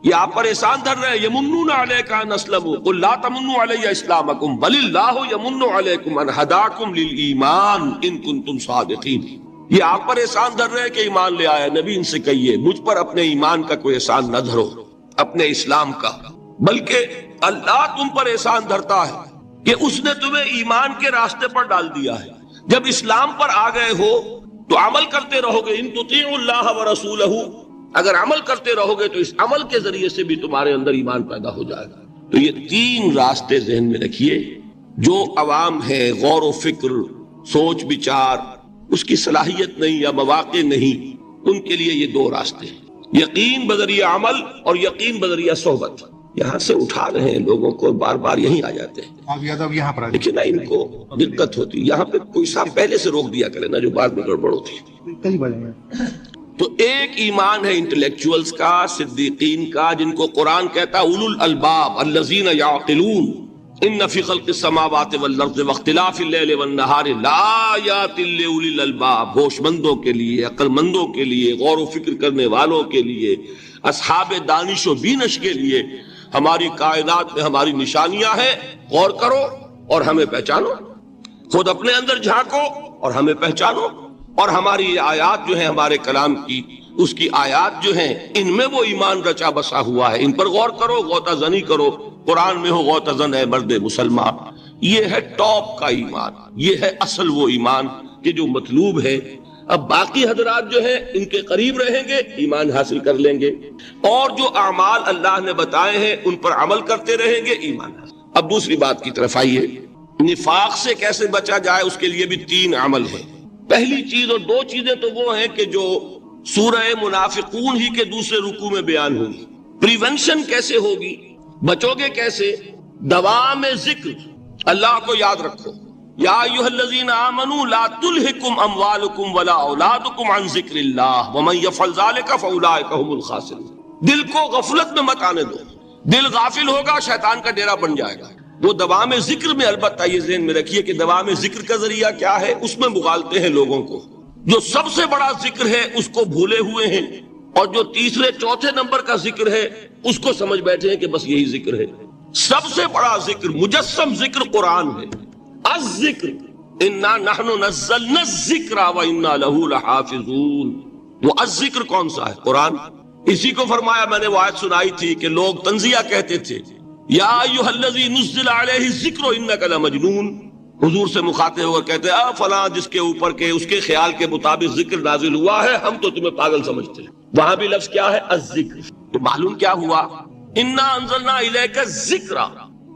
یہ آپ پر احسان دھر رہے ہیں، یمنون علیک ان اسلموا قل لا تمنوا علی اسلامکم بل اللہ یمن علیکم ان ہداکم للایمان ان کنتم صادقین۔ یہ آپ پر احسان دھر رہے ہیں کہ ایمان لے آیا، نبی ان سے کہیے مجھ پر اپنے ایمان کا کوئی احسان نہ دھرو، اپنے اسلام کا، بلکہ اللہ تم پر احسان دھرتا ہے کہ اس نے تمہیں ایمان کے راستے پر ڈال دیا ہے۔ جب اسلام پر آ گئے ہو تو عمل کرتے رہو گے، ان تطیعوا اللہ ورسولہ، اگر عمل کرتے رہو گے تو اس عمل کے ذریعے سے بھی تمہارے اندر ایمان پیدا ہو جائے گا۔ تو یہ 3 راستے ذہن میں رکھیے، جو عوام ہے غور و فکر، سوچ بچار، اس کی صلاحیت نہیں یا مواقع نہیں، ان کے لیے یہ 2 راستے ہیں، یقین بذریعہ عمل اور یقین بذریعہ صحبت۔ یہاں سے اٹھا رہے ہیں لوگوں کو، بار بار یہیں آ جاتے ہیں، لیکن ان کو دقت ہوتی، یہاں پہ کوئی صاحب پہلے سے روک دیا کرے نا جو بعد میں گڑبڑ ہوتی ہے۔ تو ایک ایمان ہے انٹلیکچوئلز کا، صدیقین کا، جن کو قرآن کہتا ہے اولو الالباب الذین یعقلون ان فی خلق السماوات والارض واختلاف اللیل والنہار لآیات لأولی الالباب، ہوش مندوں کے لیے، عقل مندوں کے لیے، غور و فکر کرنے والوں کے لیے، اصحاب دانش و بینش کے لیے ہماری کائنات میں ہماری نشانیاں ہیں، غور کرو اور ہمیں پہچانو، خود اپنے اندر جھانکو اور ہمیں پہچانو، اور ہماری یہ آیات جو ہیں ہمارے کلام کی، اس کی آیات جو ہیں ان میں وہ ایمان رچا بسا ہوا ہے، ان پر غور کرو، غوطہ زنی کرو، قرآن میں ہو غوطہ زن اے مرد مسلمان۔ یہ ہے ٹاپ کا ایمان، یہ ہے اصل وہ ایمان کہ جو مطلوب ہے۔ اب باقی حضرات جو ہیں ان کے قریب رہیں گے، ایمان حاصل کر لیں گے، اور جو اعمال اللہ نے بتائے ہیں ان پر عمل کرتے رہیں گے، ایمان حاصل۔ اب دوسری بات کی طرف آئیے، نفاق سے کیسے بچا جائے، اس کے لیے بھی 3 عمل ہیں۔ پہلی چیز، اور 2 چیزیں تو وہ ہیں کہ جو سورہ منافقون ہی کے دوسرے رکوع میں بیان ہوگی۔ پریونشن کیسے ہوگی، بچو گے کیسے؟ دوام ذکر، اللہ کو یاد رکھو، یا ایھا الذین آمنوا لا تلہکم اموالکم ولا اولادکم عن ذکر اللہ ومن یفعل ذلک فاولئک هم الخاسرون۔ دل کو غفلت میں مت آنے دو، دل غافل ہوگا شیطان کا ڈیرا بن جائے گا۔ وہ دوام ذکر میں، البتہ یہ ذہن میں رکھیے کہ دوام ذکر کا ذریعہ کیا ہے، اس میں مغالتے ہیں لوگوں کو، جو سب سے بڑا ذکر ہے اس کو بھولے ہوئے ہیں، اور جو تیسرے چوتھے نمبر کا ذکر ہے اس کو سمجھ بیٹھے ہیں کہ بس یہی ذکر ہے۔ سب سے بڑا ذکر، مجسم ذکر قرآن ہے۔ الذکر انا نحن نزلنا الذکر وانا له لحافظون۔ وہ الذکر کون سا ہے؟ قرآن۔ اسی کو فرمایا، میں نے وہ آیت سنائی تھی کہ لوگ تنزیہ کہتے تھے، یا ایھا الذی نزل علیہ الذکر انک لمجنون، حضور سے مخاطب ہو کر کہتے ہیں فلاں جس کے اوپر کے اس کے خیال کے مطابق ذکر نازل ہوا ہے، ہم تو تمہیں پاگل سمجھتے ہیں۔ وہاں بھی لفظ کیا ہے؟ الذکر۔ تو معلوم کیا ہوا؟ انا انزلنا الیک الذکر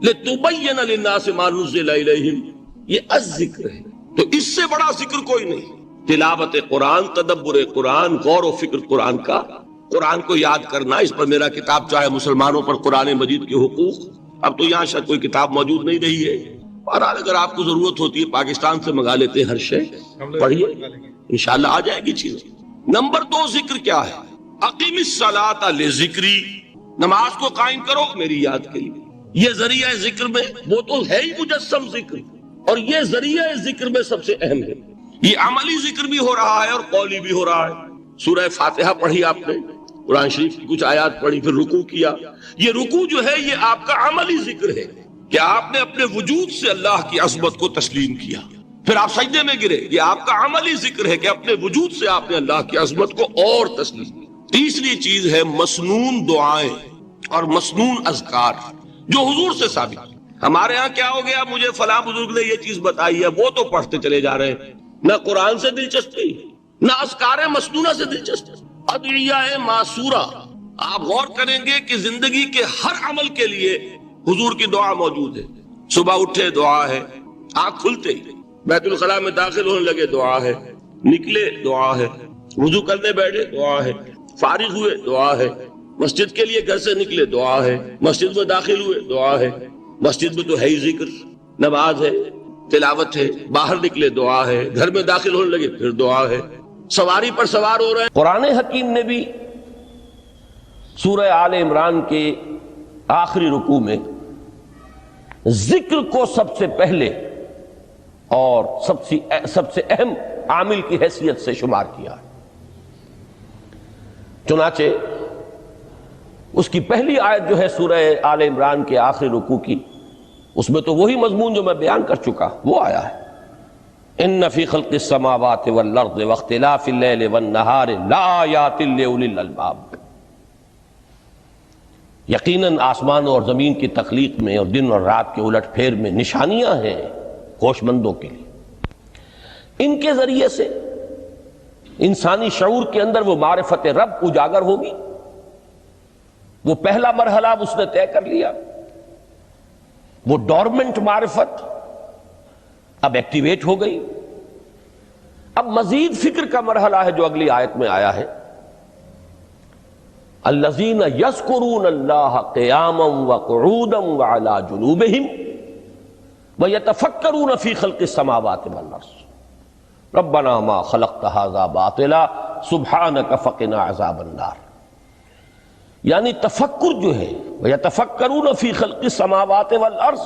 لتبین للناس ما نزل الیہم، یہ الذکر ہے۔ تو اس سے بڑا ذکر کوئی نہیں۔ تلاوت قرآن، تدبر قرآن، غور و فکر قرآن کا، قرآن کو یاد کرنا۔ اس پر میرا کتاب چاہے مسلمانوں پر قرآن مجید کے حقوق، اب تو یہاں شاید کوئی کتاب موجود نہیں رہی ہے، بہرحال اگر آپ کو ضرورت ہوتی ہے پاکستان سے منگا لیتے ہیں، ہر شے پڑھیے، انشاءاللہ آ جائے گی چیز۔ نمبر 2 ذکر کیا ہے؟ اقیم الصلاۃ لذکری، نماز کو قائم کرو میری یاد کے لیے۔ یہ ذریعہ ذکر میں، وہ تو ہے ہی مجسم ذکر، اور یہ ذریعہ ذکر میں سب سے اہم ہے۔ یہ عملی ذکر بھی ہو رہا ہے اور قولی بھی ہو رہا ہے۔ سورہ فاتحہ پڑھی آپ نے، قرآن شریف کی کچھ آیات پڑھی، پھر رکوع کیا۔ یہ رکوع جو ہے یہ آپ کا عملی ذکر ہے کہ آپ نے اپنے وجود سے اللہ کی عظمت کو تسلیم کیا، پھر آپ سجدے میں گرے، یہ آپ کا عملی ذکر ہے کہ اپنے وجود سے آپ نے اللہ کی عظمت کو اور تسلیم کیا۔ تیسری چیز ہے مسنون دعائیں اور مسنون اذکار، جو حضور سے ثابت۔ ہمارے ہاں کیا ہو گیا، مجھے فلاں بزرگ نے یہ چیز بتائی ہے، وہ تو پڑھتے چلے جا رہے ہیں، نہ قرآن سے دلچسپی، نہ اذکار مسنونہ سے دلچسپی، ادعیہ معصورہ۔ آپ غور کریں گے کہ زندگی کے ہر عمل کے لیے حضور کی دعا موجود ہے۔ صبح اٹھے دعا ہے، آنکھ کھلتے ہی بیت الخلاء میں داخل ہونے لگے دعا ہے، نکلے دعا ہے، وضو کرنے بیٹھے دعا ہے، فارغ ہوئے دعا ہے، مسجد کے لیے گھر سے نکلے دعا ہے، مسجد میں داخل ہوئے دعا ہے، مسجد میں تو ہے ہی ذکر، نماز ہے، تلاوت ہے، باہر نکلے دعا ہے، گھر میں داخل ہونے لگے پھر دعا ہے، سواری پر سوار ہو رہے ہیں۔ قرآن حکیم نے بھی سورہ آل عمران کے آخری رکوع میں ذکر کو سب سے پہلے اور سب سے اہم عامل کی حیثیت سے شمار کیا ہے۔ چنانچہ اس کی پہلی آیت جو ہے سورہ آل عمران کے آخری رکوع کی، اس میں تو وہی مضمون جو میں بیان کر چکا وہ آیا ہے، ان فی خلق السماوات والارض واختلاف اللیل والنہار لآیات لأولی الالباب۔ یقیناً آسمانوں اور زمین کی تخلیق میں اور دن اور رات کے الٹ پھیر میں نشانیاں ہیں ہوش مندوں کے لیے۔ ان کے ذریعے سے انسانی شعور کے اندر وہ معرفت رب اجاگر ہوگی۔ وہ پہلا مرحلہ اس نے طے کر لیا، وہ ڈورمنٹ معرفت اب ایکٹیویٹ ہو گئی۔ اب مزید فکر کا مرحلہ ہے جو اگلی آیت میں آیا ہے، الذین یذکرون اللہ قیاما وقعودا وعلی جنوبہم ویتفکرون فی خلق السماوات والارض ربنا ما خلقت ھذا باطلا سبحانک فقنا عذاب النار۔ یعنی تفکر جو ہے ویتفکرون فی خلق السماوات والارض،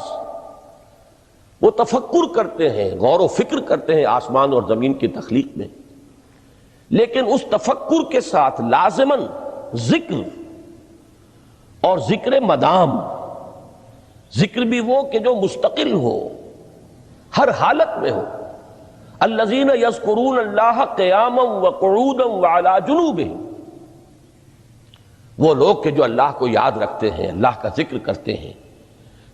وہ تفکر کرتے ہیں، غور و فکر کرتے ہیں آسمان اور زمین کی تخلیق میں، لیکن اس تفکر کے ساتھ لازماً ذکر، اور ذکر مدام، ذکر بھی وہ کہ جو مستقل ہو، ہر حالت میں ہو۔ الذین یذکرون اللہ قیاما وقعودا وعلی جنوبہم، وہ لوگ کہ جو اللہ کو یاد رکھتے ہیں، اللہ کا ذکر کرتے ہیں،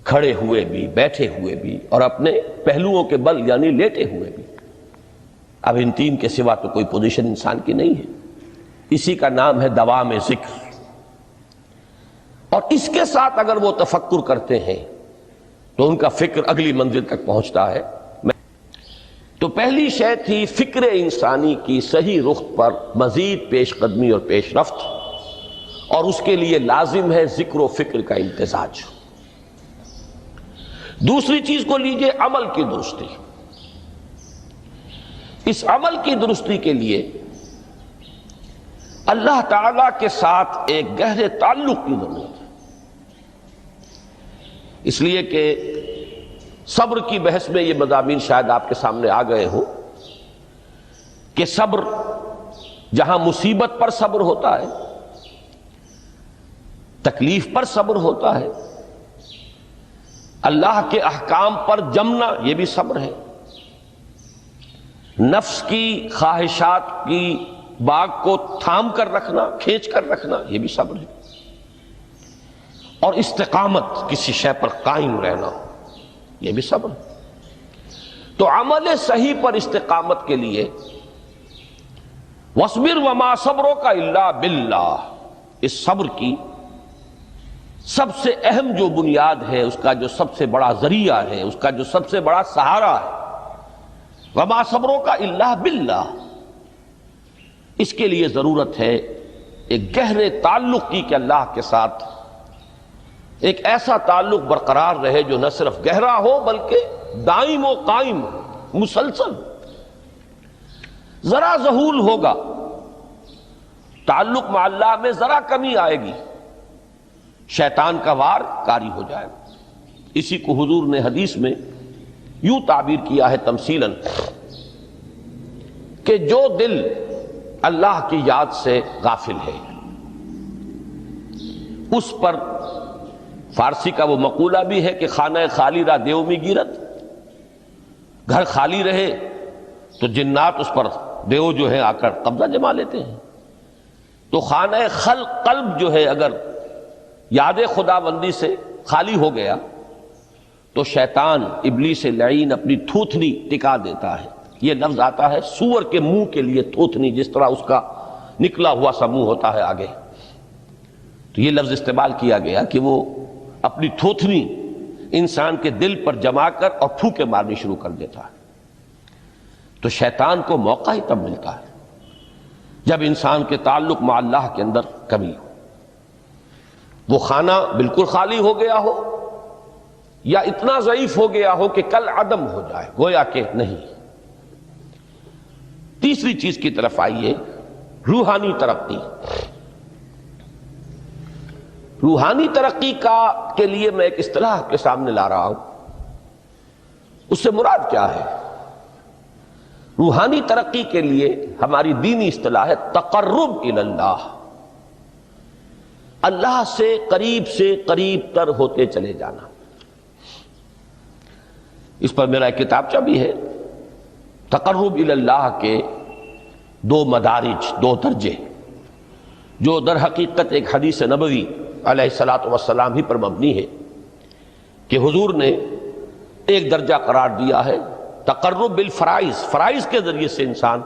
کھڑے ہوئے بھی، بیٹھے ہوئے بھی، اور اپنے پہلوؤں کے بل یعنی لیٹے ہوئے بھی۔ اب ان تین کے سوا تو کوئی پوزیشن انسان کی نہیں ہے، اسی کا نام ہے دوام ذکر۔ اور اس کے ساتھ اگر وہ تفکر کرتے ہیں تو ان کا فکر اگلی منزل تک پہنچتا ہے۔ تو پہلی شے تھی فکر انسانی کی صحیح رخ پر مزید پیش قدمی اور پیش رفت، اور اس کے لیے لازم ہے ذکر و فکر کا امتزاج۔ دوسری چیز کو لیجئے عمل کی درستی۔ اس عمل کی درستی کے لیے اللہ تعالی کے ساتھ ایک گہرے تعلق کی ضرورت ہے، اس لیے کہ صبر کی بحث میں یہ مضامین شاید آپ کے سامنے آ گئے ہوں کہ صبر، جہاں مصیبت پر صبر ہوتا ہے، تکلیف پر صبر ہوتا ہے، اللہ کے احکام پر جمنا یہ بھی صبر ہے، نفس کی خواہشات کی باغ کو تھام کر رکھنا، کھینچ کر رکھنا یہ بھی صبر ہے، اور استقامت کسی شے پر قائم رہنا یہ بھی صبر ہے۔ تو عمل صحیح پر استقامت کے لیے وَاصْبِرْ وَمَا صَبْرُكَ إِلَّا بِاللَّهِ، اس صبر کی سب سے اہم جو بنیاد ہے، اس کا جو سب سے بڑا ذریعہ ہے، اس کا جو سب سے بڑا سہارا ہے، وَمَا صَبْرُكَ إِلَّا بِاللَّهِ، اس کے لیے ضرورت ہے ایک گہرے تعلق کی کہ اللہ کے ساتھ ایک ایسا تعلق برقرار رہے جو نہ صرف گہرا ہو بلکہ دائم و قائم، مسلسل۔ ذرا ذہول ہوگا تعلق مع اللہ میں، ذرا کمی آئے گی، شیطان کا وار کاری ہو جائے گا۔ اسی کو حضور نے حدیث میں یوں تعبیر کیا ہے تمثیلاً کہ جو دل اللہ کی یاد سے غافل ہے، اس پر فارسی کا وہ مقولہ بھی ہے کہ خانہ خالی را دیو میں گیرت، گھر خالی رہے تو جنات اس پر دیو جو ہے آ کر قبضہ جما لیتے ہیں۔ تو خانہ قلب جو ہے اگر یاد خدا بندی سے خالی ہو گیا تو شیطان ابلیس لعین اپنی تھوتھنی ٹکا دیتا ہے، یہ لفظ آتا ہے سور کے منہ کے لیے تھوتنی، جس طرح اس کا نکلا ہوا سا منہ ہوتا ہے آگے، تو یہ لفظ استعمال کیا گیا کہ وہ اپنی تھوتنی انسان کے دل پر جما کر اور پھوکے مارنی شروع کر دیتا ہے۔ تو شیطان کو موقع ہی تب ملتا ہے جب انسان کے تعلق مع اللہ کے اندر کمی ہو، وہ خانہ بالکل خالی ہو گیا ہو یا اتنا ضعیف ہو گیا ہو کہ کل عدم ہو جائے، گویا کہ نہیں۔ تیسری چیز کی طرف آئیے، روحانی ترقی۔ روحانی ترقی کے لیے میں ایک اصطلاح کے سامنے لا رہا ہوں، اس سے مراد کیا ہے؟ روحانی ترقی کے لیے ہماری دینی اصطلاح ہے تقرب الی اللہ، اللہ سے قریب تر ہوتے چلے جانا۔ اس پر میرا ایک کتابچہ بھی ہے، تقرب الی اللہ کے 2 مدارج، 2 درجے، جو در حقیقت ایک حدیث نبوی علیہ الصلوۃ والسلام ہی پر مبنی ہے کہ حضور نے ایک درجہ قرار دیا ہے تقرب بالفرائض، فرائض کے ذریعے سے انسان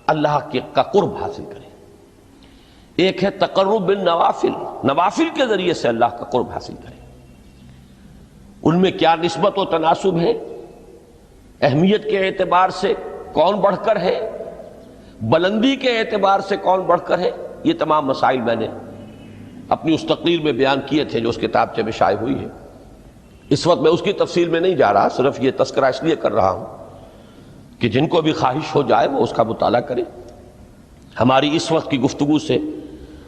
اللہ کا قرب حاصل کرے۔ ایک ہے تقرب بالنوافل، نوافل کے ذریعے سے اللہ کا قرب حاصل کرے۔ ان میں کیا نسبت و تناسب ہے، اہمیت کے اعتبار سے کون بڑھ کر ہے، بلندی کے اعتبار سے کون بڑھ کر ہے، یہ تمام مسائل میں نے اپنی اس تقریر میں بیان کیے تھے جو اس کتابچے میں شائع ہوئی ہے۔ اس وقت میں اس کی تفصیل میں نہیں جا رہا، صرف یہ تذکرہ اس لیے کر رہا ہوں کہ جن کو بھی خواہش ہو جائے وہ اس کا مطالعہ کرے۔ ہماری اس وقت کی گفتگو سے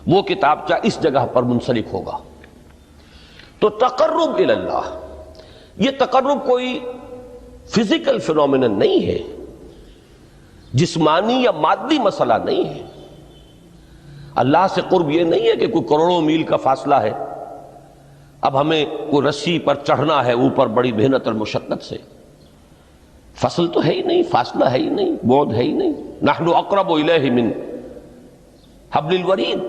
وہ کتابچہ اس جگہ پر منسلک ہوگا۔ تو تقرب الی اللہ، یہ تقرب کوئی فزیکل فینومینن نہیں ہے، جسمانی یا مادی مسئلہ نہیں ہے۔ اللہ سے قرب یہ نہیں ہے کہ کوئی کروڑوں میل کا فاصلہ ہے، اب ہمیں کوئی رسی پر چڑھنا ہے اوپر بڑی محنت اور مشقت سے، فصل تو ہے ہی نہیں، فاصلہ ہے ہی نہیں، بعد ہے ہی نہیں۔ نحن اقرب الیہ من حبل الورید،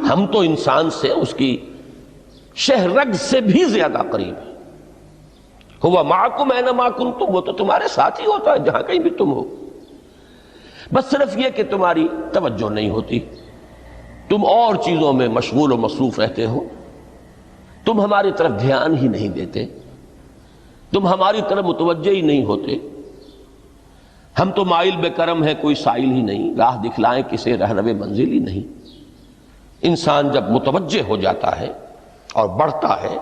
ہم تو انسان سے اس کی شہرگ سے بھی زیادہ قریب ہیں۔ هو معکم اینما کنتم، وہ تو تمہارے ساتھ ہی ہوتا ہے جہاں کہیں بھی تم ہو، بس صرف یہ کہ تمہاری توجہ نہیں ہوتی، تم اور چیزوں میں مشغول و مصروف رہتے ہو، تم ہماری طرف دھیان ہی نہیں دیتے، تم ہماری طرف متوجہ ہی نہیں ہوتے۔ ہم تو مائل بے کرم ہے، کوئی سائل ہی نہیں، راہ دکھلائیں کسے رہنو منزل ہی نہیں۔ انسان جب متوجہ ہو جاتا ہے اور بڑھتا ہے،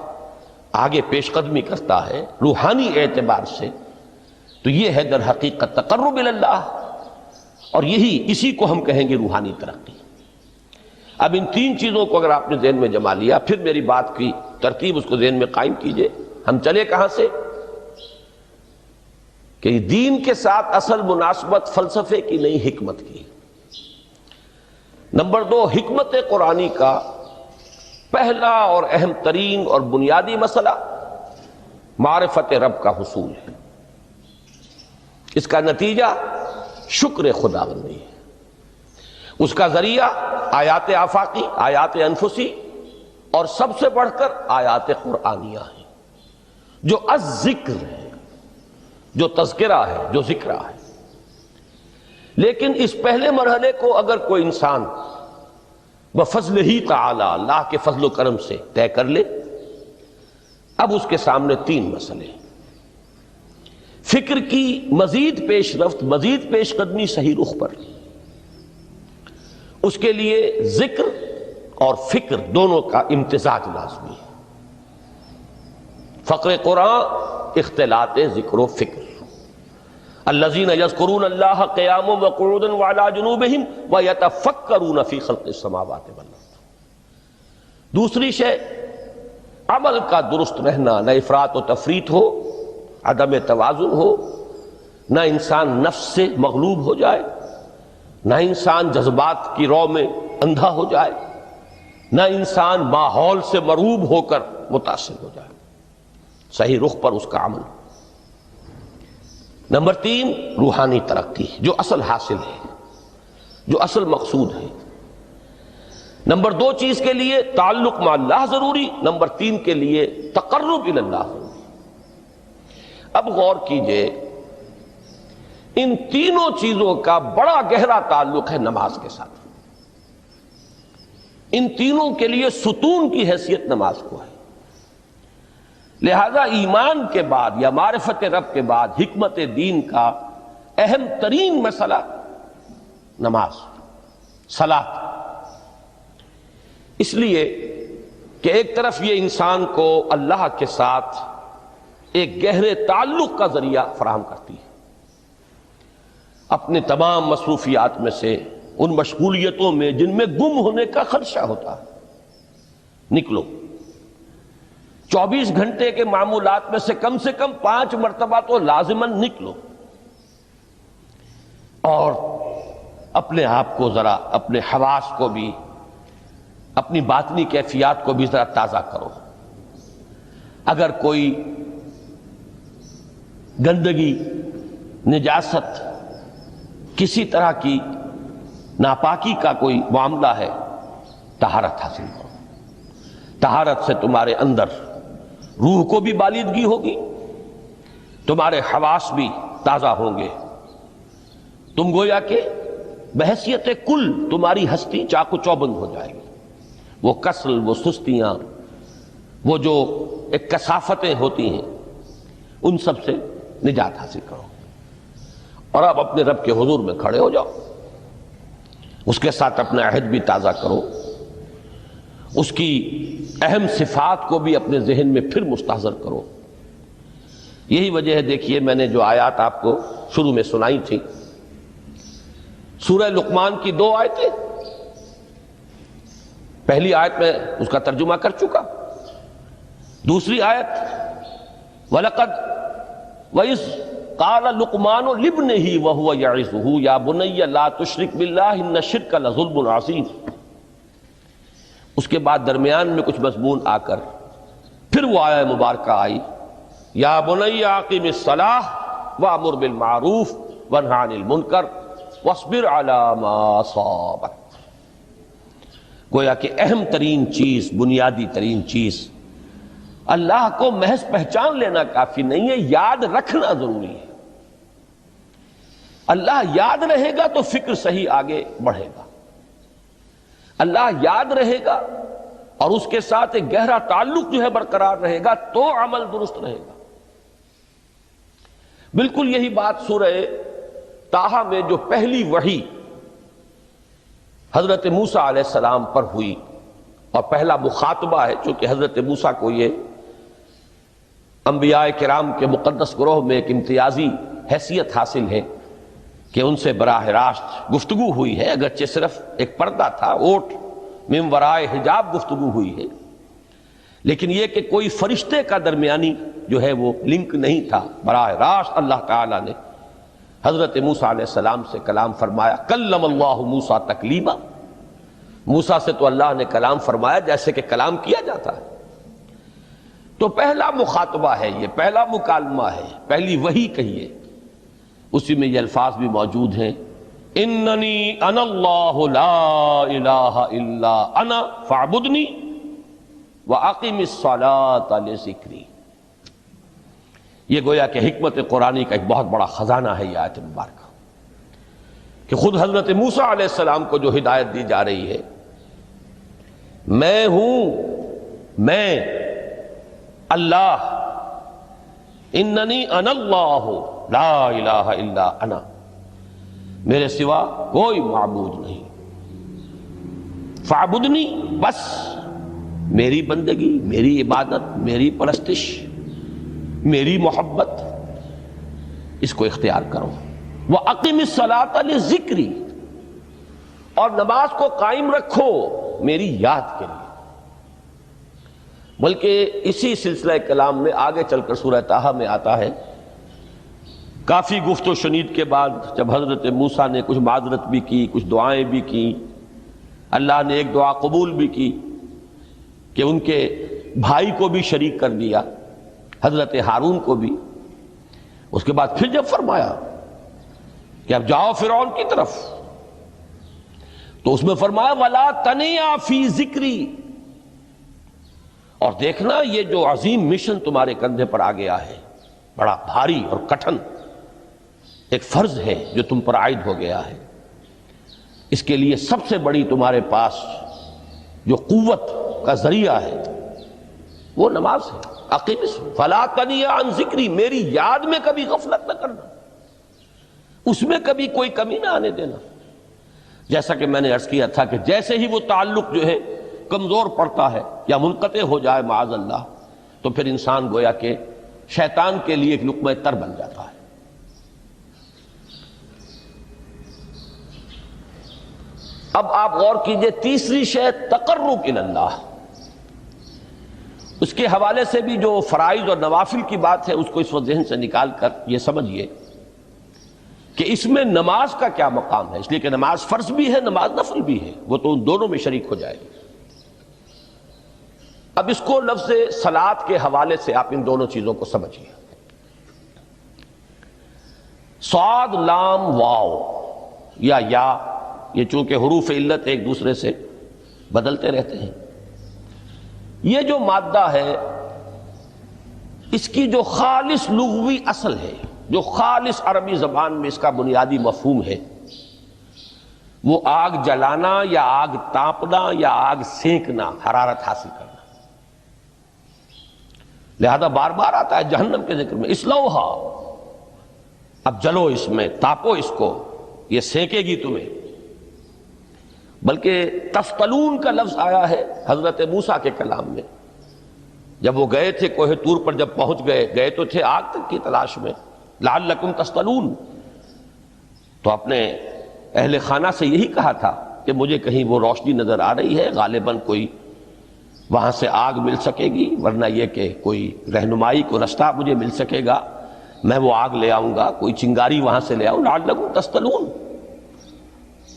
آگے پیش قدمی کرتا ہے روحانی اعتبار سے، تو یہ ہے در حقیقت تقرب الی اللہ، اور اسی کو ہم کہیں گے روحانی ترقی۔ اب ان 3 چیزوں کو اگر آپ نے ذہن میں جما لیا، پھر میری بات کی ترتیب اس کو ذہن میں قائم کیجئے۔ ہم چلے کہاں سے؟ کہ دین کے ساتھ اصل مناسبت فلسفے کی نہیں، حکمت کی۔ نمبر 2، حکمت قرآنی کا پہلا اور اہم ترین اور بنیادی مسئلہ معرفت رب کا حصول ہے۔ اس کا نتیجہ شکر خداوندی ہے، اس کا ذریعہ آیات آفاقی، آیات انفسی، اور سب سے بڑھ کر آیات قرآنیہ ہیں جو الذکر ہے، جو تذکرہ ہے، جو ذکرہ ہے۔ لیکن اس پہلے مرحلے کو اگر کوئی انسان بفضل ہی تعالی، اللہ کے فضل و کرم سے طے کر لے، اب اس کے سامنے 3 مسئلے ہیں۔ فکر کی مزید پیش رفت، مزید پیش قدمی صحیح رخ پر، اس کے لیے ذکر اور فکر دونوں کا امتزاج لازمی ہے۔ فقر قرآن اختلاط ذکر و فکر۔ الذین یذکرون اللہ قیاما وقعودا وعلی جنوبہم ویتفکرون فی خلق السماوات والارض۔ دوسری شے عمل کا درست رہنا، نہ افراط و تفریط ہو، عدم توازن ہو، نہ انسان نفس سے مغلوب ہو جائے، نہ انسان جذبات کی رو میں اندھا ہو جائے، نہ انسان ماحول سے مرعوب ہو کر متاثر ہو جائے، صحیح رخ پر اس کا عمل۔ نمبر 3، روحانی ترقی، جو اصل حاصل ہے، جو اصل مقصود ہے۔ نمبر 2 چیز کے لیے تعلق مع اللہ ضروری، نمبر 3 کے لیے تقرب الی اللہ ضروری۔ اب غور کیجئے ان تینوں چیزوں کا بڑا گہرا تعلق ہے نماز کے ساتھ. ان تینوں کے لیے ستون کی حیثیت نماز کو ہے. لہذا ایمان کے بعد یا معرفت رب کے بعد حکمت دین کا اہم ترین مسئلہ نماز، صلاۃ. اس لیے کہ ایک طرف یہ انسان کو اللہ کے ساتھ ایک گہرے تعلق کا ذریعہ فراہم کرتی ہے. اپنے تمام مصروفیات میں سے ان مشغولیتوں میں جن میں گم ہونے کا خدشہ ہوتا ہے نکلو. 24 گھنٹے کے معمولات میں سے کم 5 مرتبہ تو لازماً نکلو اور اپنے آپ کو ذرا، اپنے حواس کو بھی، اپنی باطنی کیفیات کو بھی ذرا تازہ کرو. اگر کوئی گندگی، نجاست، کسی طرح کی ناپاکی کا کوئی معاملہ ہے، طہارت حاصل کرو. طہارت سے تمہارے اندر روح کو بھی بالیدگی ہوگی، تمہارے حواس بھی تازہ ہوں گے. تم گویا کہ بحیثیت کل تمہاری ہستی چاق و چوبند ہو جائے گی. وہ کسل، وہ سستیاں، وہ جو ایک کثافتیں ہوتی ہیں، ان سب سے نجات حاصل کرو. اور اب اپنے رب کے حضور میں کھڑے ہو جاؤ، اس کے ساتھ اپنا عہد بھی تازہ کرو، اس کی اہم صفات کو بھی اپنے ذہن میں پھر مستحضر کرو. یہی وجہ ہے، دیکھیے میں نے جو آیات آپ کو شروع میں سنائی تھی، سورہ لقمان کی 2 آیتیں. پہلی آیت میں اس کا ترجمہ کر چکا. دوسری آیت وَلَقَدْ وَإِذْ قَالَ لُقْمَانُ لِابْنِهِ وَهُوَ يَعِظُهُ يَا بُنَيَّ لَا تُشْرِكْ بِاللَّهِ إِنَّ الشِّرْكَ لَظُلْمٌ عَظِيمٌ. اس کے بعد درمیان میں کچھ مضمون آ کر پھر وہ آیہ مبارکہ آئی، یا بنی اقیم الصلاۃ وامر بالمعروف وانہ عن المنکر واصبر علی ما اصابک. گویا کہ اہم ترین چیز، بنیادی ترین چیز، اللہ کو محض پہچان لینا کافی نہیں ہے، یاد رکھنا ضروری ہے. اللہ یاد رہے گا تو فکر صحیح آگے بڑھے گا. اللہ یاد رہے گا اور اس کے ساتھ ایک گہرا تعلق جو ہے برقرار رہے گا تو عمل درست رہے گا. بالکل یہی بات سورہ طٰہٰ میں جو پہلی وحی حضرت موسیٰ علیہ السلام پر ہوئی، اور پہلا مخاطبہ ہے، چونکہ حضرت موسیٰ کو یہ انبیاء کرام کے مقدس گروہ میں ایک امتیازی حیثیت حاصل ہے کہ ان سے براہ راست گفتگو ہوئی ہے، اگرچہ صرف ایک پردہ تھا، اوٹ من ورائے حجاب گفتگو ہوئی ہے، لیکن یہ کہ کوئی فرشتے کا درمیانی جو ہے وہ لنک نہیں تھا. براہ راست اللہ تعالیٰ نے حضرت موسیٰ علیہ السلام سے کلام فرمایا. کلم اللہ موسیٰ تکلیما. موسیٰ سے تو اللہ نے کلام فرمایا جیسے کہ کلام کیا جاتا ہے. تو پہلا مخاطبہ ہے، یہ پہلا مکالمہ ہے، پہلی وحی کہیے. اسی میں یہ الفاظ بھی موجود ہیں، اننی انا اللہ لا الہ الا انا فاعبدنی واقم الصلاۃ لذکری. یہ گویا کہ حکمت قرآنی کا ایک بہت بڑا خزانہ ہے یہ آیت مبارکہ، کہ خود حضرت موسیٰ علیہ السلام کو جو ہدایت دی جا رہی ہے، میں ہوں، میں اللہ، اننی انا اللہ لا الہ الا انا، میرے سوا کوئی معبود نہیں. فاعبدنی، بس میری بندگی، میری عبادت، میری پرستش، میری محبت، اس کو اختیار کرو. وَأَقِمِ الصَّلَاةَ لِذِكْرِي، اور نماز کو قائم رکھو میری یاد کے لیے. بلکہ اسی سلسلہ کلام میں آگے چل کر سورہ طٰہٰ میں آتا ہے، کافی گفت و شنید کے بعد جب حضرت موسیٰ نے کچھ معذرت بھی کی، کچھ دعائیں بھی کی، اللہ نے ایک دعا قبول بھی کی کہ ان کے بھائی کو بھی شریک کر دیا، حضرت ہارون کو بھی. اس کے بعد پھر جب فرمایا کہ اب جاؤ فرعون کی طرف، تو اس میں فرمایا وَلَا تَنِيَا فِي ذِكْرِي، اور دیکھنا یہ جو عظیم مشن تمہارے کندھے پر آ گیا ہے، بڑا بھاری اور کٹھن، ایک فرض ہے جو تم پر عائد ہو گیا ہے، اس کے لیے سب سے بڑی تمہارے پاس جو قوت کا ذریعہ ہے وہ نماز ہے۔ اقیم فلا تنی عن ذکری، میری یاد میں کبھی غفلت نہ کرنا، اس میں کبھی کوئی کمی نہ آنے دینا۔ جیسا کہ میں نے عرض کیا تھا کہ جیسے ہی وہ تعلق جو ہے کمزور پڑتا ہے یا منقطع ہو جائے معاذ اللہ، تو پھر انسان گویا کہ شیطان کے لیے ایک لقمہ تر بن جاتا ہے۔ اب آپ غور کیجئے، تیسری شے تقرب الی اللہ، اس کے حوالے سے بھی جو فرائض اور نوافل کی بات ہے اس کو اس وقت ذہن سے نکال کر یہ سمجھیے کہ اس میں نماز کا کیا مقام ہے، اس لیے کہ نماز فرض بھی ہے، نماز نفل بھی ہے، وہ تو ان دونوں میں شریک ہو جائے گی۔ اب اس کو لفظ صلاۃ کے حوالے سے آپ ان دونوں چیزوں کو سمجھیے۔ صاد لام واو یا یہ چونکہ حروف علت ایک دوسرے سے بدلتے رہتے ہیں، یہ جو مادہ ہے اس کی جو خالص لغوی اصل ہے، جو خالص عربی زبان میں اس کا بنیادی مفہوم ہے، وہ آگ جلانا یا آگ تاپنا یا آگ سینکنا، حرارت حاصل کرنا۔ لہذا بار بار آتا ہے جہنم کے ذکر میں، اسلوہا، اب جلو اس میں، تاپو اس کو، یہ سینکے گی تمہیں۔ بلکہ تفتلون کا لفظ آیا ہے حضرت موسیٰ کے کلام میں، جب وہ گئے تھے کوہ طور پر، جب پہنچ گئے تو تھے آگ تک کی تلاش میں، لعلکم تفتلون، تو اپنے اہل خانہ سے یہی کہا تھا کہ مجھے کہیں وہ روشنی نظر آ رہی ہے، غالباً کوئی وہاں سے آگ مل سکے گی، ورنہ یہ کہ کوئی رہنمائی کو رستہ مجھے مل سکے گا، میں وہ آگ لے آؤں گا، کوئی چنگاری وہاں سے لے آؤں، لعلکم تفتلون،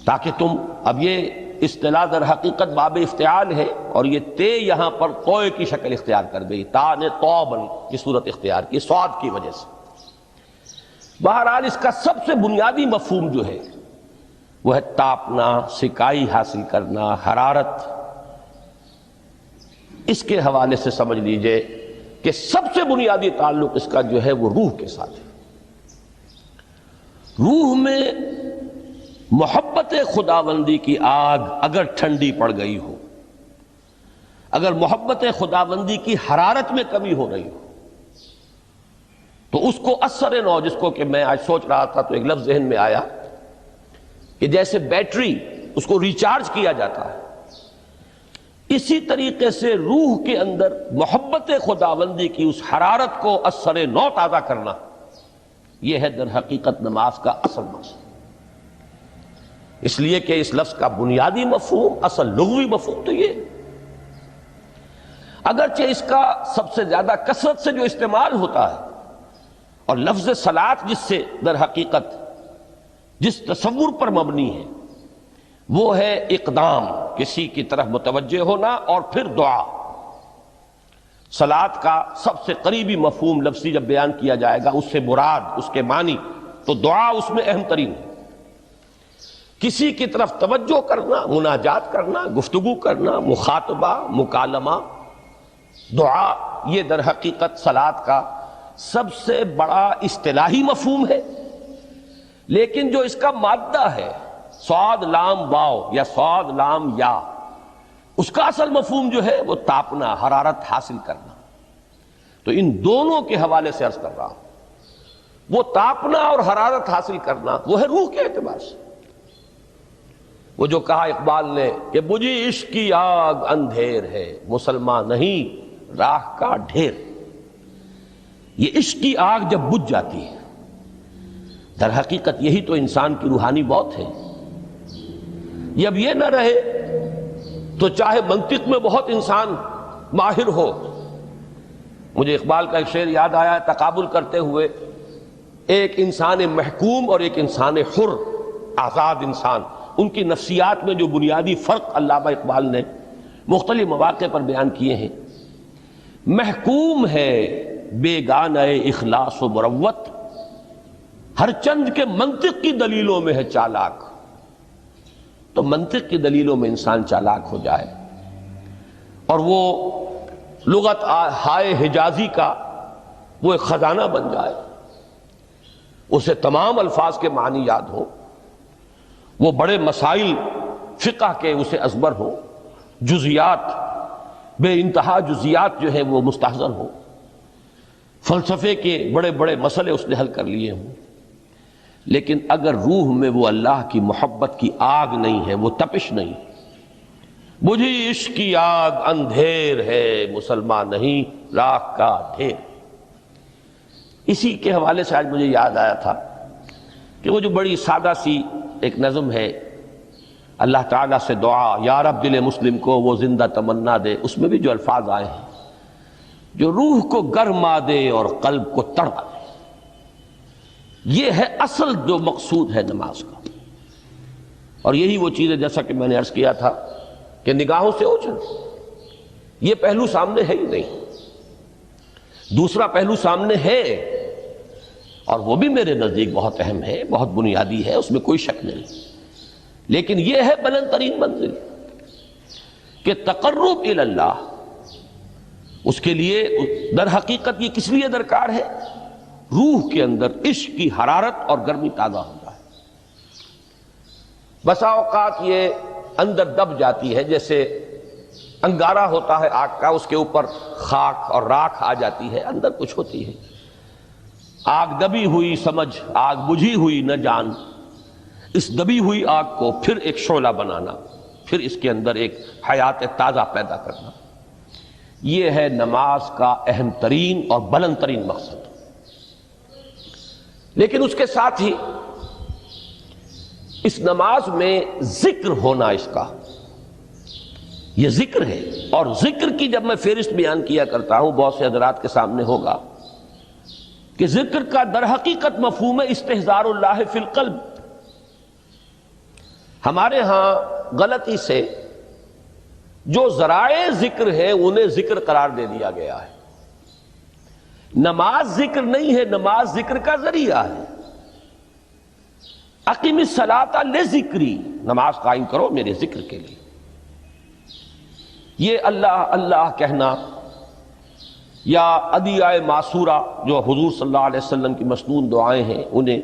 تاکہ تم، اب یہ اصطلاح در حقیقت باب افتعال ہے، اور یہ تے یہاں پر توئے کی شکل اختیار کر گئی، تا نے توبن کی صورت اختیار کی صاد کی وجہ سے۔ بہرحال اس کا سب سے بنیادی مفہوم جو ہے وہ ہے تاپنا، سکائی حاصل کرنا، حرارت۔ اس کے حوالے سے سمجھ لیجئے کہ سب سے بنیادی تعلق اس کا جو ہے وہ روح کے ساتھ ہے۔ روح میں محبت خداوندی کی آگ اگر ٹھنڈی پڑ گئی ہو، اگر محبت خداوندی کی حرارت میں کمی ہو رہی ہو، تو اس کو اثر نو، جس کو کہ میں آج سوچ رہا تھا تو ایک لفظ ذہن میں آیا کہ جیسے بیٹری اس کو ریچارج کیا جاتا ہے، اسی طریقے سے روح کے اندر محبت خداوندی کی اس حرارت کو اثر نو تازہ کرنا، یہ ہے در حقیقت نماز کا اصل مقصد۔ اس لیے کہ اس لفظ کا بنیادی مفہوم، اصل لغوی مفہوم تو یہ، اگرچہ اس کا سب سے زیادہ کثرت سے جو استعمال ہوتا ہے، اور لفظ صلاۃ جس سے در حقیقت جس تصور پر مبنی ہے وہ ہے اقدام، کسی کی طرف متوجہ ہونا اور پھر دعا۔ صلاۃ کا سب سے قریبی مفہوم لفظی جب بیان کیا جائے گا، اس سے مراد، اس کے معنی، تو دعا اس میں اہم ترین ہے۔ کسی کی طرف توجہ کرنا، مناجات کرنا، گفتگو کرنا، مخاطبہ، مکالمہ، دعا، یہ در حقیقت صلاۃ کا سب سے بڑا اصطلاحی مفہوم ہے۔ لیکن جو اس کا مادہ ہے، صاد لام واو یا صاد لام یا، اس کا اصل مفہوم جو ہے وہ تاپنا، حرارت حاصل کرنا۔ تو ان دونوں کے حوالے سے عرض کر رہا ہوں، وہ تاپنا اور حرارت حاصل کرنا وہ ہے روح کے اعتبار سے۔ وہ جو کہا اقبال نے کہ بجھی عشق کی آگ اندھیر ہے، مسلمان نہیں راہ کا ڈھیر۔ یہ عشق کی آگ جب بجھ جاتی ہے، در حقیقت یہی تو انسان کی روحانی موت ہے۔ جب یہ نہ رہے تو چاہے منطق میں بہت انسان ماہر ہو، مجھے اقبال کا ایک شعر یاد آیا ہے تقابل کرتے ہوئے، ایک انسان محکوم اور ایک انسان حر، آزاد انسان، ان کی نفسیات میں جو بنیادی فرق علامہ اقبال نے مختلف مواقع پر بیان کیے ہیں۔ محکوم ہے بیگانہ اخلاص و مروت، ہر چند کے منطق کی دلیلوں میں ہے چالاک۔ تو منطق کی دلیلوں میں انسان چالاک ہو جائے اور وہ لغت ہائے حجازی کا وہ ایک خزانہ بن جائے، اسے تمام الفاظ کے معنی یاد ہوں، وہ بڑے مسائل فقہ کے اسے ازبر ہوں، جزیات بے انتہا جزیات جو ہیں وہ مستحضر ہوں، فلسفے کے بڑے بڑے مسئلے اس نے حل کر لیے ہوں، لیکن اگر روح میں وہ اللہ کی محبت کی آگ نہیں ہے، وہ تپش نہیں، بجھی عشق کی آگ اندھیر ہے مسلمان نہیں راکھ کا ڈھیر۔ اسی کے حوالے سے آج مجھے یاد آیا تھا کہ وہ جو بڑی سادہ سی ایک نظم ہے، اللہ تعالیٰ سے دعا یا رب دل مسلم کو وہ زندہ تمنا دے، اس میں بھی جو الفاظ آئے ہیں جو روح کو گرما دے اور قلب کو تڑپا دے، یہ ہے اصل جو مقصود ہے نماز کا۔ اور یہی وہ چیز ہے جیسا کہ میں نے عرض کیا تھا کہ نگاہوں سے اوجھل، یہ پہلو سامنے ہے ہی نہیں، دوسرا پہلو سامنے ہے اور وہ بھی میرے نزدیک بہت اہم ہے، بہت بنیادی ہے، اس میں کوئی شک نہیں، لیکن یہ ہے بلند ترین منزل کہ تقرب الی اللہ، اس کے لیے در حقیقت یہ کس لیے درکار ہے؟ روح کے اندر عشق کی حرارت اور گرمی تازہ ہو جائے۔ بسا اوقات یہ اندر دب جاتی ہے، جیسے انگارہ ہوتا ہے آگ کا، اس کے اوپر خاک اور راکھ آ جاتی ہے، اندر کچھ ہوتی ہے، آگ دبی ہوئی سمجھ آگ بجھی ہوئی نہ جان، اس دبی ہوئی آگ کو پھر ایک شعلہ بنانا، پھر اس کے اندر ایک حیات تازہ پیدا کرنا، یہ ہے نماز کا اہم ترین اور بلند ترین مقصد۔ لیکن اس کے ساتھ ہی اس نماز میں ذکر ہونا، اس کا یہ ذکر ہے، اور ذکر کی جب میں فہرست بیان کیا کرتا ہوں بہت سے حضرات کے سامنے ہوگا کہ ذکر کا در حقیقت مفہوم ہے استحضار اللہ فی القلب۔ ہمارے ہاں غلطی سے جو ذرائع ذکر ہیں انہیں ذکر قرار دے دیا گیا ہے۔ نماز ذکر نہیں ہے، نماز ذکر کا ذریعہ ہے۔ اقیم الصلاۃ لذکری، نماز قائم کرو میرے ذکر کے لیے۔ یہ اللہ اللہ کہنا یا ادعیہ معصورہ جو حضور صلی اللہ علیہ وسلم کی مسنون دعائیں ہیں، انہیں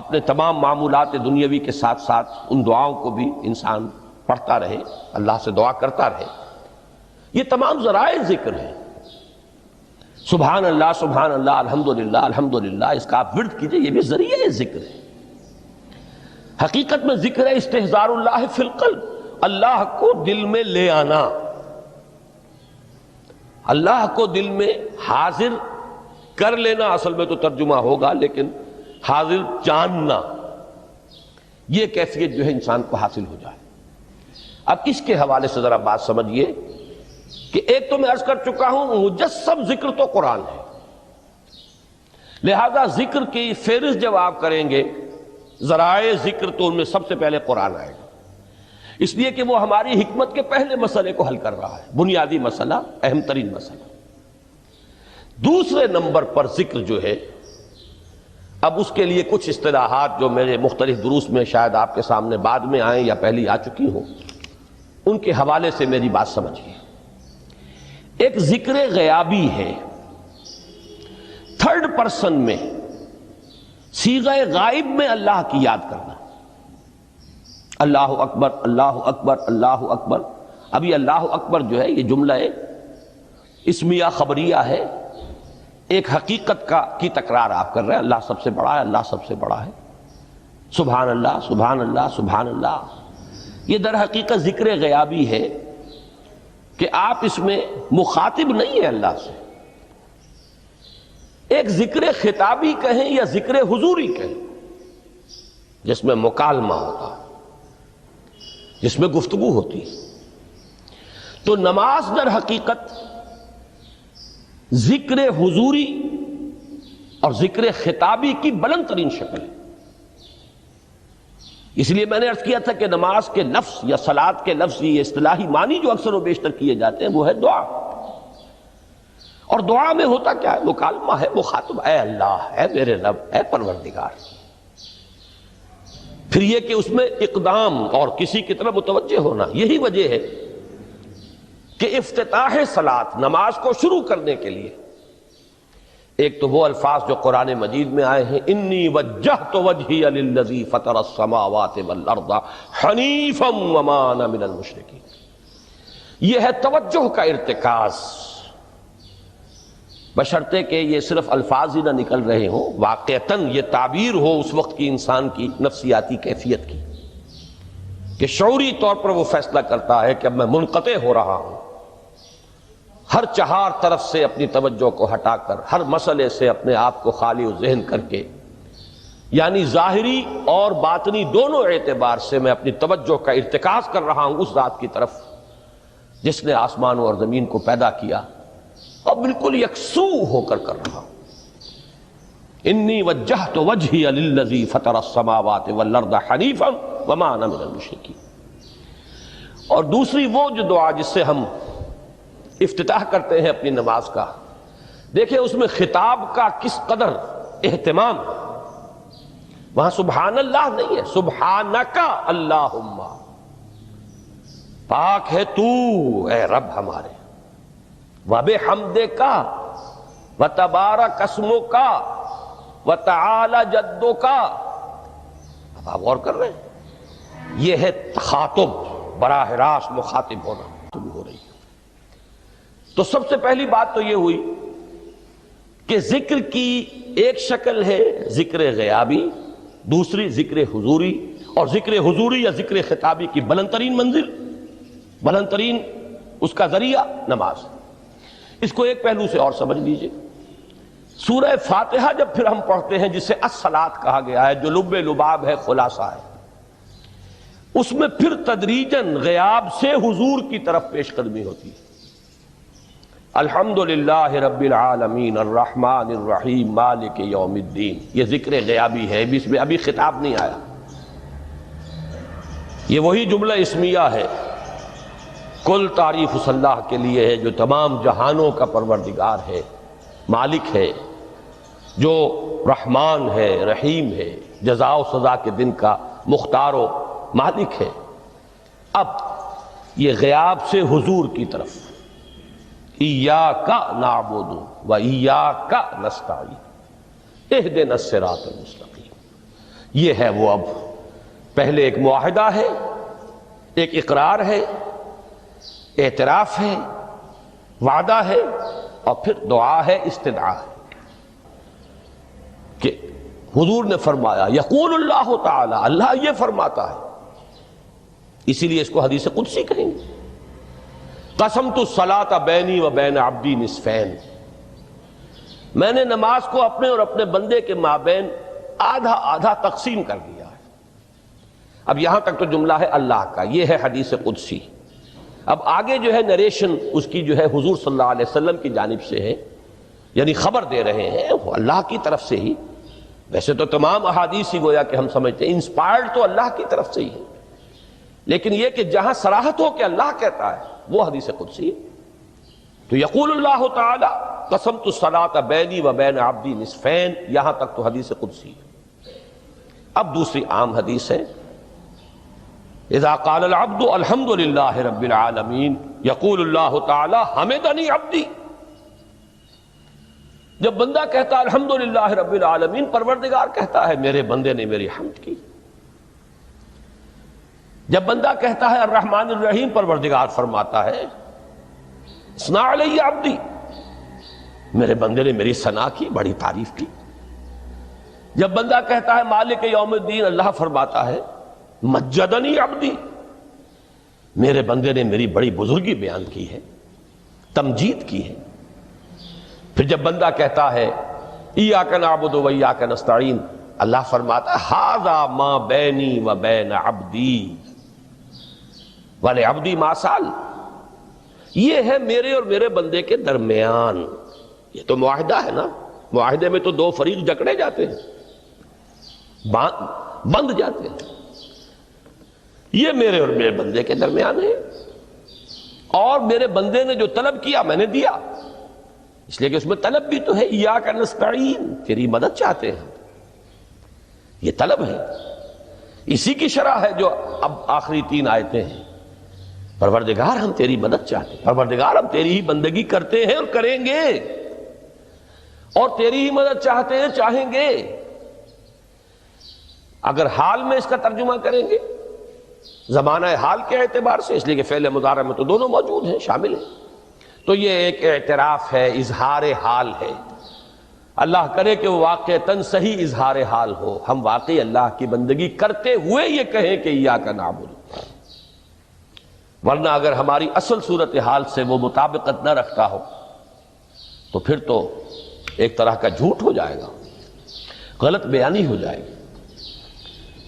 اپنے تمام معمولات دنیاوی کے ساتھ ساتھ ان دعاؤں کو بھی انسان پڑھتا رہے، اللہ سے دعا کرتا رہے، یہ تمام ذرائع ذکر ہیں۔ سبحان اللہ الحمدللہ الحمدللہ، اس کا آپ ورد کیجئے، یہ بھی ذریعہ ذکر ہے۔ حقیقت میں ذکر ہے استحضار اللہ فی القلب، اللہ کو دل میں لے آنا، اللہ کو دل میں حاضر کر لینا، اصل میں تو ترجمہ ہوگا، لیکن حاضر جاننا، یہ کیفیت جو ہے انسان کو حاصل ہو جائے۔ اب اس کے حوالے سے ذرا بات سمجھیے کہ ایک تو میں عرض کر چکا ہوں مجسم ذکر تو قرآن ہے، لہذا ذکر کی فہرست جب آپ کریں گے ذرائع ذکر تو ان میں سب سے پہلے قرآن آئے گا، اس لیے کہ وہ ہماری حکمت کے پہلے مسئلے کو حل کر رہا ہے، بنیادی مسئلہ، اہم ترین مسئلہ۔ دوسرے نمبر پر ذکر جو ہے، اب اس کے لیے کچھ اصطلاحات جو میرے مختلف دروس میں شاید آپ کے سامنے بعد میں آئیں یا پہلی آ چکی ہوں، ان کے حوالے سے میری بات سمجھیے۔ ایک ذکر غیابی ہے، تھرڈ پرسن میں، صیغہ غائب میں اللہ کی یاد کرنا، اللہ اکبر اللہ اکبر اللہ اکبر۔ اب یہ اللہ اکبر جو ہے یہ جملہ اسمیہ خبریہ ہے، ایک حقیقت کی تکرار آپ کر رہے ہیں، اللہ سب سے بڑا ہے، اللہ سب سے بڑا ہے، سبحان اللہ سبحان اللہ سبحان اللہ۔ یہ در حقیقت ذکر غیابی ہے کہ آپ اس میں مخاطب نہیں ہیں اللہ سے، ایک ذکر خطابی کہیں یا ذکر حضوری کہیں، جس میں مکالمہ ہوتا ہے، جس میں گفتگو ہوتی ہے۔ تو نماز در حقیقت ذکر حضوری اور ذکر خطابی کی بلند ترین شکل ہے۔ اس لیے میں نے عرض کیا تھا کہ نماز کے لفظ یا صلاۃ کے لفظ، یہ اصطلاحی معنی جو اکثر و بیشتر کیے جاتے ہیں وہ ہے دعا، اور دعا میں ہوتا کیا ہے؟ مکالمہ ہے، مخاطب، اے اللہ، اے میرے رب، اے پروردگار۔ پھر یہ کہ اس میں اقدام اور کسی کی طرف متوجہ ہونا، یہی وجہ ہے کہ افتتاح صلاۃ، نماز کو شروع کرنے کے لیے ایک تو وہ الفاظ جو قرآن مجید میں آئے ہیں، انی وجہت وجہی للذی فطر السماوات والارض حنیفا وما انا من المشرکین. یہ ہے توجہ کا ارتکاز، بشرطے کہ یہ صرف الفاظ ہی نہ نکل رہے ہوں، واقعتاً یہ تعبیر ہو اس وقت کی انسان کی نفسیاتی کیفیت کی، کہ شعوری طور پر وہ فیصلہ کرتا ہے کہ اب میں منقطع ہو رہا ہوں، ہر چہار طرف سے اپنی توجہ کو ہٹا کر، ہر مسئلے سے اپنے آپ کو خالی و ذہن کر کے، یعنی ظاہری اور باطنی دونوں اعتبار سے میں اپنی توجہ کا ارتکاز کر رہا ہوں اس ذات کی طرف جس نے آسمانوں اور زمین کو پیدا کیا، اور بالکل یکسو ہو کر رہا ہوں. انی وجہت وجہی للذی فطر السماوات والارض حنیفا وما انا من المشرکین. اور دوسری وہ جو دعا جس سے ہم افتتاح کرتے ہیں اپنی نماز کا، دیکھیں اس میں خطاب کا کس قدر اہتمام. وہاں سبحان اللہ نہیں ہے، سبحانک اللہم، پاک ہے تو اے رب ہمارے، وبحمدک وتبارک اسمک وتعالی جدک. اب آپ غور کر رہے ہیں، یہ ہے تخاطب، براہ راست مخاطب ہونا ہو رہی ہے. تو سب سے پہلی بات تو یہ ہوئی کہ ذکر کی ایک شکل ہے ذکر غیابی، دوسری ذکر حضوری، اور ذکر حضوری یا ذکر خطابی کی بلند ترین منزل، بلند ترین اس کا ذریعہ نماز. اس کو ایک پہلو سے اور سمجھ لیجئے. سورہ فاتحہ جب پھر ہم پڑھتے ہیں جسے الصلاۃ کہا گیا ہے، جو لب لباب ہے، خلاصہ ہے، اس میں پھر تدریجاً غیاب سے حضور کی طرف پیش قدمی ہوتی ہے. الحمدللہ رب العالمین الرحمن الرحیم مالک یوم الدین، یہ ذکر غیابی ہے، اس میں ابھی خطاب نہیں آیا. یہ وہی جملہ اسمیہ ہے، کل تعریف اس اللہ کے لیے ہے جو تمام جہانوں کا پروردگار ہے، مالک ہے، جو رحمان ہے، رحیم ہے، جزا و سزا کے دن کا مختار و مالک ہے. اب یہ غیاب سے حضور کی طرف، ایاک نعبد و ایاک نستعین اہدنا الصراط المستقیم. یہ ہے وہ، اب پہلے ایک معاہدہ ہے، ایک اقرار ہے، اعتراف ہے، وعدہ ہے، اور پھر دعا ہے، استدعا ہے. کہ حضور نے فرمایا، یقول اللہ تعالی، اللہ یہ فرماتا ہے، اسی لیے اس کو حدیث قدسی کہیں گے. قسمت الصلاۃ بینی و بین عبدی نصفین، میں نے نماز کو اپنے اور اپنے بندے کے مابین آدھا آدھا تقسیم کر دیا ہے. اب یہاں تک تو جملہ ہے اللہ کا، یہ ہے حدیث قدسی. اب آگے جو ہے نریشن اس کی جو ہے حضور صلی اللہ علیہ وسلم کی جانب سے ہے، یعنی خبر دے رہے ہیں وہ اللہ کی طرف سے ہی. ویسے تو تمام احادیث ہی گویا کہ ہم سمجھتے ہیں انسپائرڈ تو اللہ کی طرف سے ہی ہے، لیکن یہ کہ جہاں صراحت ہو کہ اللہ کہتا ہے وہ حدیث قدسی ہے. تو یقول اللہ تعالی قسمت الصلاۃ بینی و بین عبدی نصفین، یہاں تک تو حدیث قدسی ہے. اب دوسری عام حدیث ہے، اذا قال العبد الحمد للہ رب العالمین یقول اللہ تعالی حمدنی عبدی. جب بندہ کہتا ہے الحمد للہ رب العالمین، پروردگار کہتا ہے میرے بندے نے میری حمد کی. جب بندہ کہتا ہے الرحمن الرحیم، پروردگار فرماتا ہے ثنا علی عبدی، میرے بندے نے میری ثنا کی، بڑی تعریف کی. جب بندہ کہتا ہے مالک یوم الدین، اللہ فرماتا ہے مجدنی عبدی، میرے بندے نے میری بڑی بزرگی بیان کی ہے، تمجید کی ہے. پھر جب بندہ کہتا ہے ایاک نعبد و ایاک نستعین، اللہ فرماتا ہے ھذا ما بینی و بین عبدی ولعبدی ما سأل، یہ ہے میرے اور میرے بندے کے درمیان. یہ تو معاہدہ ہے نا، معاہدے میں تو دو فریق جکڑے جاتے ہیں، بند جاتے ہیں. یہ میرے اور میرے بندے کے درمیان ہے، اور میرے بندے نے جو طلب کیا میں نے دیا، اس لیے کہ اس میں طلب بھی تو ہے، ایاک نستعین، تیری مدد چاہتے ہیں، یہ طلب ہے. اسی کی شرح ہے جو اب آخری 3 آیتیں ہیں. پروردگار ہم تیری مدد چاہتے ہیں، پروردگار ہم تیری ہی بندگی کرتے ہیں اور کریں گے. اور تیری ہی مدد چاہتے ہیں، چاہیں گے۔ اگر حال میں اس کا ترجمہ کریں گے زمانہ حال کے اعتبار سے، اس لیے کہ فعل مضارع میں تو دونوں موجود ہیں، شامل ہیں، تو یہ ایک اعتراف ہے، اظہار حال ہے۔ اللہ کرے کہ وہ واقعتاً صحیح اظہار حال ہو، ہم واقعی اللہ کی بندگی کرتے ہوئے یہ کہیں کہ ایاک نعبد، ورنہ اگر ہماری اصل صورتحال سے وہ مطابقت نہ رکھتا ہو تو پھر تو ایک طرح کا جھوٹ ہو جائے گا، غلط بیانی ہو جائے گی۔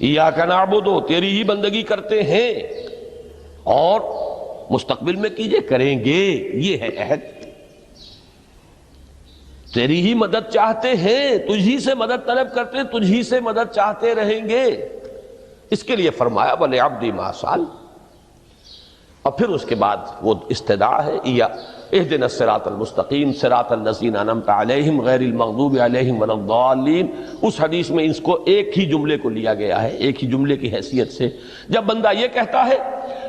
ایاک نعبد، تیری ہی بندگی کرتے ہیں، اور مستقبل میں کیجئے، کریں گے، یہ ہے عہد۔ تیری ہی مدد چاہتے ہیں، تجھی سے مدد طلب کرتے ہیں، تجھی سے مدد چاہتے رہیں گے۔ اس کے لیے فرمایا وَلِعَبْدِ مَا سَأَلَ، اور پھر اس کے بعد وہ استدعا ہے، اهدنا الصراط المستقیم صراط الذین انعمت علیہم غیر المغضوب علیہم ولا الضالین۔ اس حدیث میں اس کو ایک ہی جملے کو لیا گیا ہے، ایک ہی جملے کی حیثیت سے۔ جب بندہ یہ کہتا ہے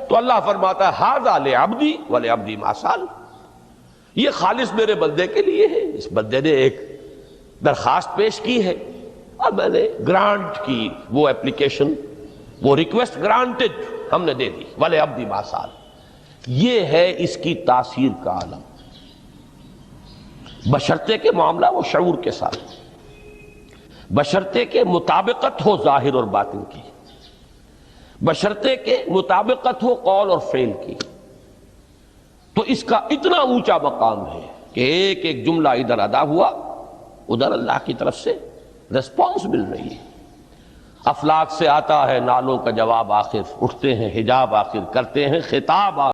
تو اللہ فرماتا ہے ھذا لعبدی ولعبدی ما سأل، یہ خالص میرے بندے کے لیے ہے۔ اس بندے نے ایک درخواست پیش کی ہے اور میں نے گرانٹ کی، وہ اپلیکیشن، وہ ریکویسٹ گرانٹڈ ہم نے دے دی، ولعبدی ما سأل۔ یہ ہے اس کی تاثیر کا عالم، بشرطے کے معاملہ وہ شعور کے ساتھ، بشرطے کے مطابقت ہو ظاہر اور باطن کی، بشرطے کے مطابقت ہو قول اور فعل کی، تو اس کا اتنا اونچا مقام ہے کہ ایک ایک جملہ ادھر ادا ہوا، ادھر اللہ کی طرف سے ریسپانس مل رہی ہے۔ افلاک سے آتا ہے نالوں کا جواب، آخر اٹھتے ہیں حجاب، آخر کرتے ہیں خطاب۔